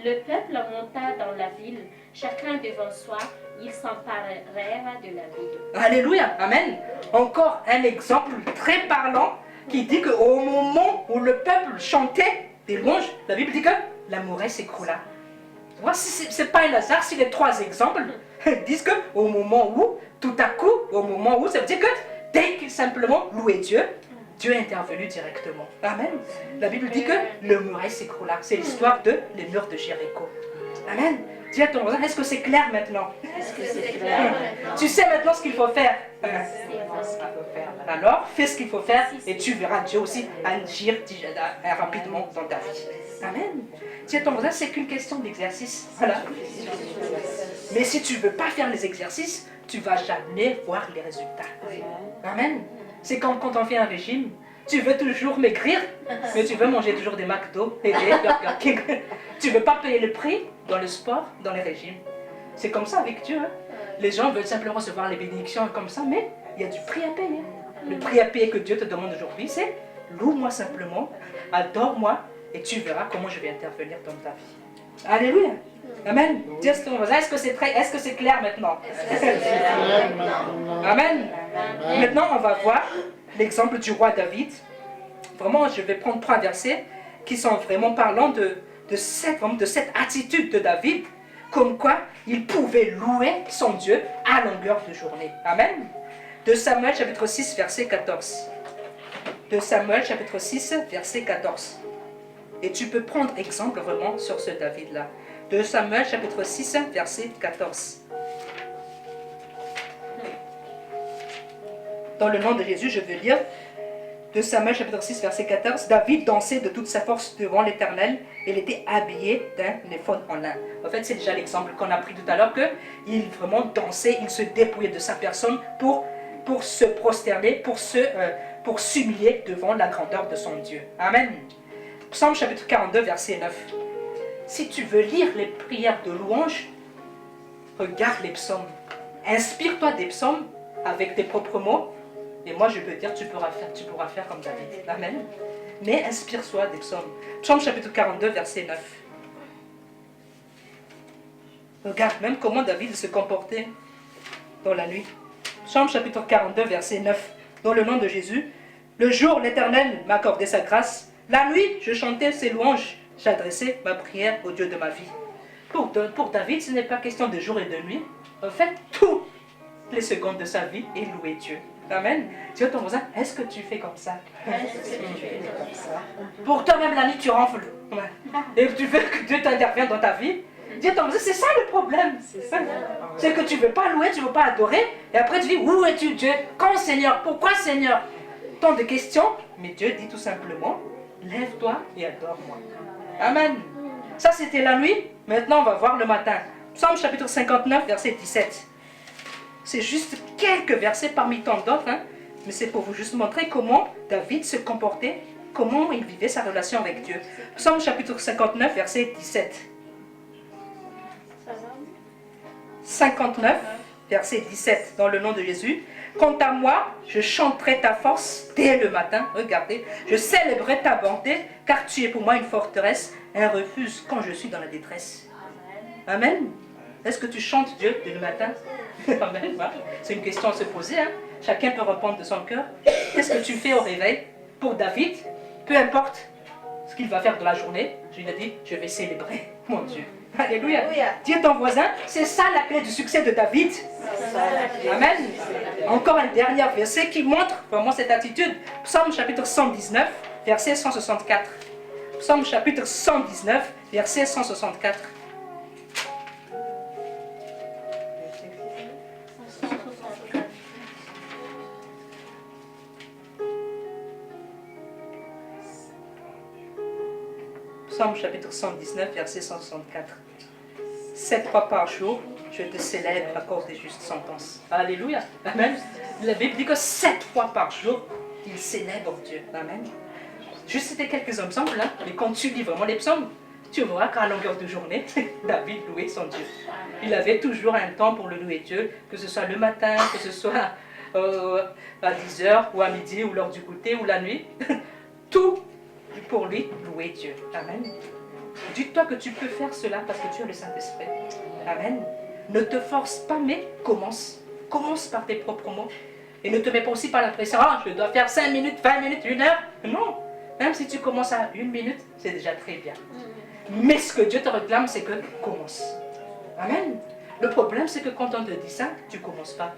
Le peuple monta dans la ville, chacun devant soi, ils s'emparèrent de la ville. Alléluia, amen. Encore un exemple très parlant qui dit qu'au moment où le peuple chantait des louanges, la Bible dit que la muraille s'écroula. Voici, ce n'est pas un hasard si les 3 exemples disent qu'au moment où, tout à coup, au moment où, ça veut dire que dès qu'il simplement louait Dieu, Dieu est intervenu directement. Amen. La Bible dit que le muraille s'écroula. C'est l'histoire de les murs de Jéricho. Amen. Dis à ton voisin, est-ce que c'est clair maintenant? Est-ce que c'est clair? Tu sais maintenant ce qu'il faut faire. Alors, fais ce qu'il faut faire et tu verras Dieu aussi agir rapidement dans ta vie. Amen. Dis à ton voisin, c'est qu'une question d'exercice. Voilà. Mais si tu ne veux pas faire les exercices, tu ne vas jamais voir les résultats. Amen. C'est comme quand on fait un régime. Tu veux toujours maigrir, mais tu veux manger toujours des McDo et des Burger King. Tu ne veux pas payer le prix dans le sport, dans les régimes. C'est comme ça avec Dieu. Hein. Les gens veulent simplement recevoir les bénédictions comme ça, mais il y a du prix à payer. Le prix à payer que Dieu te demande aujourd'hui, c'est loue-moi simplement, adore-moi, et tu verras comment je vais intervenir dans ta vie. Alléluia. Amen. Dis à ton voisin, est-ce que c'est clair maintenant? Amen. Maintenant, on va voir l'exemple du roi David. Vraiment, je vais prendre 3 versets qui sont vraiment parlant de cette attitude de David, comme quoi il pouvait louer son Dieu à longueur de journée. Amen. De Samuel chapitre 6, verset 14. De Samuel chapitre 6, verset 14. Et tu peux prendre exemple vraiment sur ce David-là. De Samuel chapitre 6, verset 14. Dans le nom de Jésus, je veux lire de Samuel chapitre 6, verset 14. David dansait de toute sa force devant l'Éternel. Il était habillé d'un éphod en lin. En fait, c'est déjà l'exemple qu'on a pris tout à l'heure, qu'il vraiment dansait, il se dépouillait de sa personne pour se prosterner, pour s'humilier devant la grandeur de son Dieu. Amen. Psaume chapitre 42, verset 9. Si tu veux lire les prières de louange, regarde les psaumes. Inspire-toi des psaumes avec tes propres mots. Et moi, je peux dire, tu pourras faire comme David. Amen. Mais inspire-toi des psaumes. Psaume chapitre 42, verset 9. Regarde même comment David se comportait dans la nuit. Psaume chapitre 42, verset 9. Dans le nom de Jésus, le jour, l'Éternel m'accordait sa grâce. La nuit, je chantais ses louanges. J'adressais ma prière au Dieu de ma vie. Pour David, ce n'est pas question de jour et de nuit. En fait, toutes les secondes de sa vie, il louait Dieu. Amen. Dis à ton voisin, est-ce que tu fais comme ça? Pour toi-même, la nuit, tu ronfles. Et tu veux que Dieu t'intervienne dans ta vie. Dis à ton voisin, c'est ça le problème. C'est que tu ne veux pas louer, tu ne veux pas adorer. Et après, tu dis, où es-tu Dieu? Quand Seigneur? Pourquoi Seigneur? Tant de questions. Mais Dieu dit tout simplement, lève-toi et adore-moi. Amen. Ça, c'était la nuit. Maintenant, on va voir le matin. Psaume chapitre 59, verset 17. C'est juste quelques versets parmi tant d'autres, hein, mais c'est pour vous juste montrer comment David se comportait, comment il vivait sa relation avec Dieu. Psaume chapitre 59, verset 17. 59, verset 17, dans le nom de Jésus. Quant à moi, je chanterai ta force dès le matin. Regardez, je célébrerai ta bonté, car tu es pour moi une forteresse, un refuge quand je suis dans la détresse. Amen. Est-ce que tu chantes Dieu dès le matin? Amen. C'est une question à se poser. Hein? Chacun peut répondre de son cœur. Qu'est-ce que tu fais au réveil? Pour David, peu importe ce qu'il va faire de la journée, il a dit, je vais célébrer mon Dieu. Alléluia. Dis à ton voisin, c'est ça la clé du succès de David. Amen. Encore un dernier verset qui montre vraiment cette attitude. Psaume chapitre 119, verset 164. Psaume chapitre 119, verset 164. Psaume chapitre 119, verset 164. 7 fois par jour, je te célèbre à cause des justes sentences. Alléluia. Amen. La Bible dit que 7 fois par jour, il célèbre Dieu. Amen. Juste c'était quelques exemples, hein, mais quand tu lis vraiment les psaumes, tu verras qu'à longueur de journée, David louait son Dieu. Il avait toujours un temps pour le louer Dieu, que ce soit le matin, que ce soit à 10h, ou à midi, ou lors du goûter, ou la nuit. Tout pour lui louer Dieu. Amen. Dis-toi que tu peux faire cela parce que tu as le Saint-Esprit. Amen. Ne te force pas, mais commence. Commence par tes propres mots. Et ne te mets pas aussi par la pression. Ah, je dois faire 5 minutes, 20 minutes, 1 heure. Non. Même si tu commences à 1 minute, c'est déjà très bien. Mais ce que Dieu te réclame, c'est que commence. Amen. Le problème, c'est que quand on te dit ça, tu ne commences pas.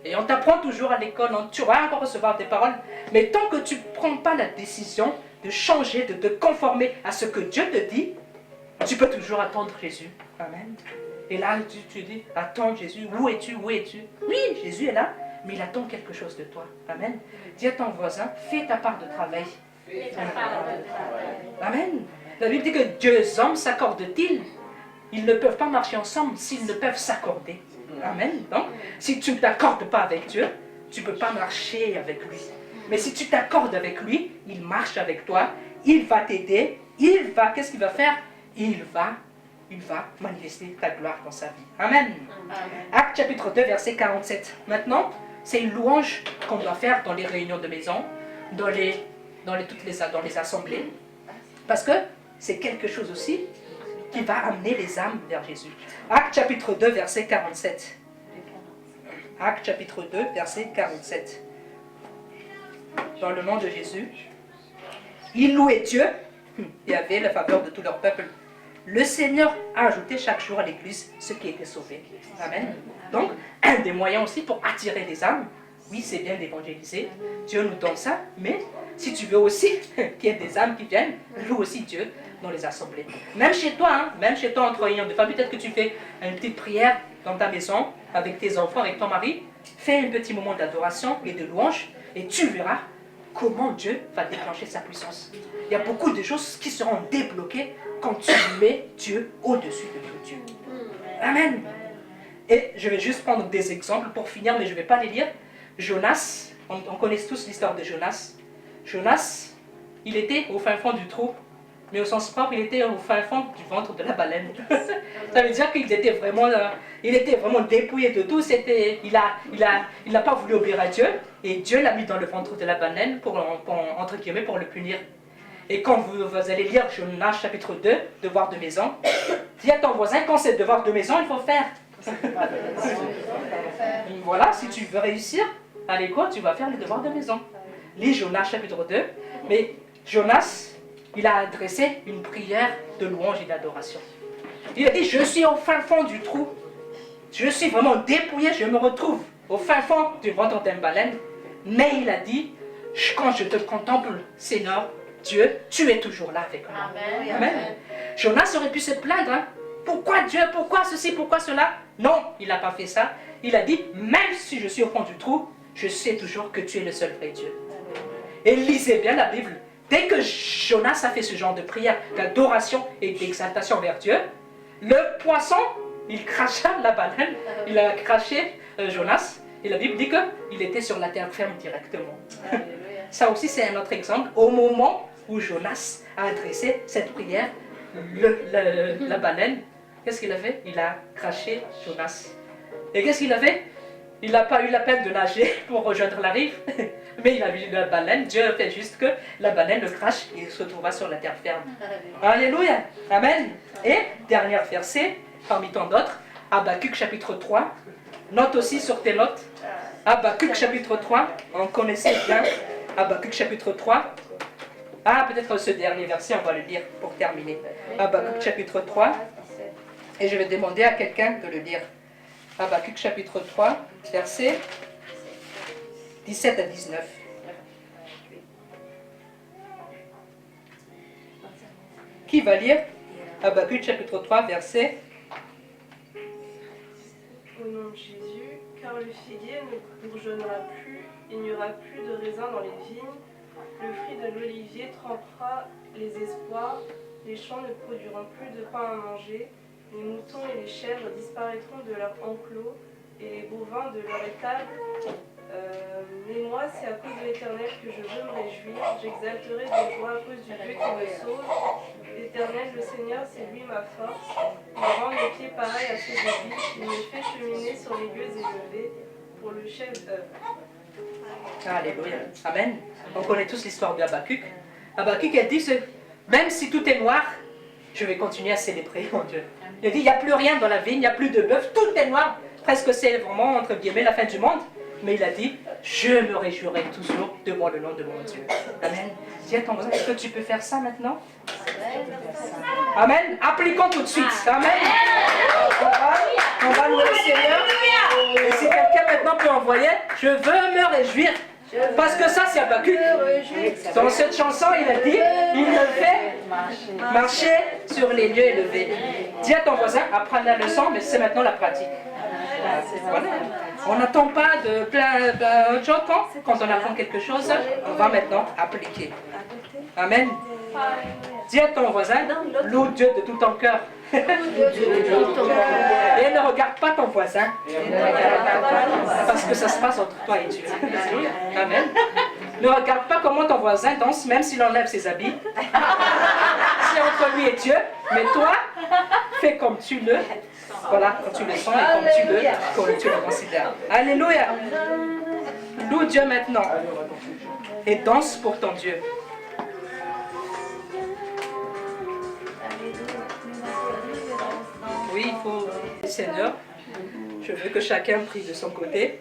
Et on t'apprend toujours à l'école, tu vas encore recevoir des paroles. Mais tant que tu ne prends pas la décision de changer, de te conformer à ce que Dieu te dit, tu peux toujours attendre Jésus. Amen. Et là, tu dis, attends Jésus, où es-tu, où es-tu? Oui, Jésus est là, mais il attend quelque chose de toi. Amen. Dis à ton voisin, fais ta part de travail. Fais ta part de travail. Amen. La Bible dit que deux hommes s'accordent-ils? Ils ne peuvent pas marcher ensemble s'ils ne peuvent s'accorder. Amen. Donc, si tu ne t'accordes pas avec Dieu, tu ne peux pas marcher avec lui. Mais si tu t'accordes avec lui, il marche avec toi, il va t'aider, qu'est-ce qu'il va faire? Il va manifester ta gloire dans sa vie. Amen. Actes chapitre 2, verset 47. Maintenant, c'est une louange qu'on doit faire dans les réunions de maison, dans les assemblées, parce que c'est quelque chose aussi qui va amener les âmes vers Jésus. Actes chapitre 2, verset 47. Actes chapitre 2, verset 47. Dans le nom de Jésus, ils louaient Dieu et avaient la faveur de tout leur peuple. Le Seigneur a ajouté chaque jour à l'Église ceux qui étaient sauvés. Amen. Donc, un des moyens aussi pour attirer les âmes, oui, c'est bien d'évangéliser. Dieu nous donne ça, mais si tu veux aussi qu'il y ait des âmes qui viennent, loue aussi Dieu dans les assemblées. Même chez toi, entre réunions de famille, peut-être que tu fais une petite prière dans ta maison, avec tes enfants, avec ton mari, fais un petit moment d'adoration et de louange, et tu verras comment Dieu va déclencher sa puissance. Il y a beaucoup de choses qui seront débloquées quand tu mets Dieu au-dessus de tout Dieu. Amen. Et je vais juste prendre des exemples pour finir, mais je ne vais pas les lire. Jonas, on connaît tous l'histoire de Jonas. Jonas, il était au fin fond du trou, mais au sens propre, il était au fin fond du ventre de la baleine. Ça veut dire qu'il était vraiment, dépouillé de tout. Il n'a pas voulu obéir à Dieu, et Dieu l'a mis dans le ventre de la baleine entre guillemets, pour le punir. Et quand vous allez lire Jonas chapitre 2, devoir de maison, dis à ton voisin, quand c'est devoir de maison, il faut faire. Voilà, si tu veux réussir à l'école, tu vas faire les devoirs de maison. Lis Jonas chapitre 2, mais Jonas, il a adressé une prière de louange et d'adoration. Il a dit, je suis au fin fond du trou, je suis vraiment dépouillé, je me retrouve au fin fond du ventre d'une baleine, mais il a dit, quand je te contemple, Seigneur, Dieu, tu es toujours là avec moi. Amen. Amen. Jonas aurait pu se plaindre, hein? Pourquoi Dieu, pourquoi ceci, pourquoi cela? Non, il n'a pas fait ça. Il a dit, même si je suis au fond du trou, je sais toujours que tu es le seul vrai Dieu. Et lisez bien la Bible. Dès que Jonas a fait ce genre de prière, d'adoration et d'exaltation vers Dieu, le poisson, il cracha la baleine, il a craché Jonas, et la Bible dit qu'il était sur la terre ferme directement. Ça aussi, c'est un autre exemple. Au moment où Jonas a adressé cette prière, la baleine, qu'est-ce qu'il a fait? Il a craché Jonas. Et qu'est-ce qu'il a fait? Il n'a pas eu la peine de nager pour rejoindre la rive, mais il a vu la baleine. Dieu a fait juste que la baleine le crache et il se retrouva sur la terre ferme. Alléluia. Amen. Et dernier verset, parmi tant d'autres, Habakkuk chapitre 3. Note aussi sur tes notes. Habakkuk chapitre 3, on connaissait bien Habakkuk chapitre 3. Ah, peut-être ce dernier verset, on va le lire pour terminer. Habakkuk chapitre 3. Et je vais demander à quelqu'un de le lire. Habakkuk chapitre 3, versets 17 à 19. Qui va lire Habakkuk chapitre 3, verset? Au nom de Jésus, car le figuier ne bourgeonnera plus, il n'y aura plus de raisin dans les vignes, le fruit de l'olivier trempera les espoirs, les champs ne produiront plus de pain à manger, les moutons et les chèvres disparaîtront de leur enclos et les bovins de leur étable. Mais moi, c'est à cause de l'Éternel que je veux me réjouir, j'exalterai de joie à cause du Dieu qui me sauve. L'Éternel, le Seigneur, c'est lui ma force. Il rend mes pieds pareils à ceux de vie. Il me fait cheminer sur les lieux élevés pour le chef d'œuvre. Alléluia. Amen. On connaît tous l'histoire de Habakkuk. Habakkuk, elle dit, même si tout est noir, je vais continuer à célébrer mon Dieu. Il dit, il n'y a plus rien dans la vigne, il n'y a plus de bœuf, tout est noir. Presque c'est vraiment, entre guillemets, la fin du monde. Mais il a dit, je me réjouirai toujours devant le nom de mon Dieu. Amen. Dis à ton voisin, est-ce que tu peux faire ça maintenant? Amen. Appliquons tout de suite. Amen. On va louer le Seigneur. Et si quelqu'un maintenant peut envoyer, je veux me réjouir. Parce que ça, c'est Habakkuk. Dans cette chanson, il a dit, il me fait marcher sur les lieux élevés. Dis à ton voisin, apprends la leçon, mais c'est maintenant la pratique. Voilà. On n'attend pas de plein de choses quand on apprend quelque chose, on va maintenant appliquer. Amen. Dis à ton voisin, loue Dieu de tout ton cœur. Et ne regarde pas ton voisin. Parce que ça se passe entre toi et Dieu. Amen. Ne regarde pas comment ton voisin danse, même s'il enlève ses habits. C'est entre lui et Dieu. Mais toi, fais comme tu le... Voilà, quand tu le sens et comme tu le considères. Alléluia. Loue Dieu maintenant. Et danse pour ton Dieu. Oui, il faut... Seigneur, je veux que chacun prie de son côté.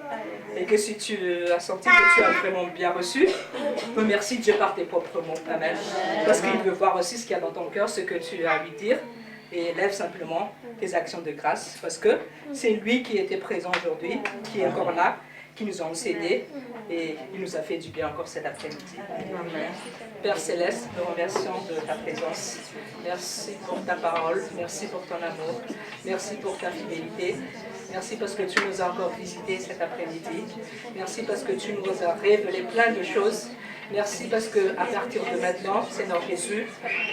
Et que si tu as senti que tu as vraiment bien reçu, remercie Dieu par tes propres mots. Amen. Parce qu'il veut voir aussi ce qu'il y a dans ton cœur, ce que tu as à lui dire. Et lève simplement tes actions de grâce. Parce que c'est lui qui était présent aujourd'hui, qui est encore là, qui nous a enseigné et il nous a fait du bien encore cet après-midi. Père Céleste, nous remercions de ta présence. Merci pour ta parole, merci pour ton amour, merci pour ta fidélité. Merci parce que tu nous as encore visités cet après-midi. Merci parce que tu nous as révélé plein de choses. Merci parce qu'à partir de maintenant, Seigneur Jésus,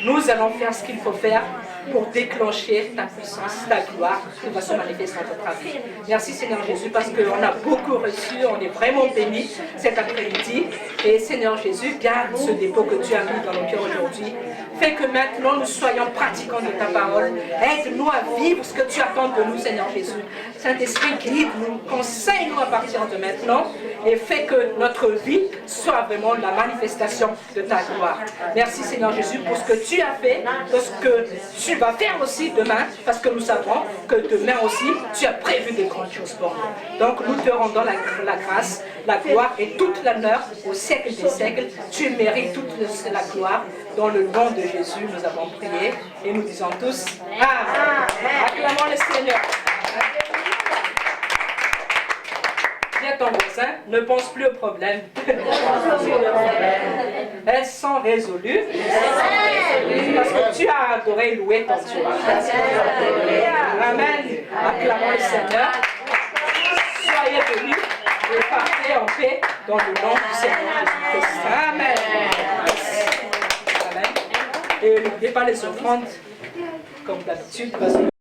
nous allons faire ce qu'il faut faire pour déclencher ta puissance, ta gloire, de façon manifeste dans notre vie. Merci Seigneur Jésus parce qu'on a beaucoup reçu, on est vraiment bénis cet après-midi. Et Seigneur Jésus, garde ce dépôt que tu as mis dans nos cœurs aujourd'hui. Fais que maintenant nous soyons pratiquants de ta parole. Aide-nous à vivre ce que tu attends de nous, Seigneur Jésus. Saint-Esprit, guide-nous, conseille-nous à partir de maintenant et fais que notre vie soit vraiment la manifestation de ta gloire. Merci Seigneur Jésus pour ce que tu as fait, pour ce que tu vas faire aussi demain, parce que nous savons que demain aussi, tu as prévu des grandes choses pour nous. Donc nous te rendons la grâce, la gloire et toute l'honneur au siècle des siècles. Tu mérites toute la gloire. Dans le nom de Jésus, nous avons prié et nous disons tous Amen. Acclamons le Seigneur. Dis à ton voisin, ne pense plus aux problèmes. Elles sont résolues. Parce que tu as adoré louer ton Dieu. Amen. Acclamons le Seigneur. Soyez bénis et partez en paix dans le nom du Seigneur Jésus-Christ. Amen. Et n'oubliez pas les offrandes, comme d'habitude, parce que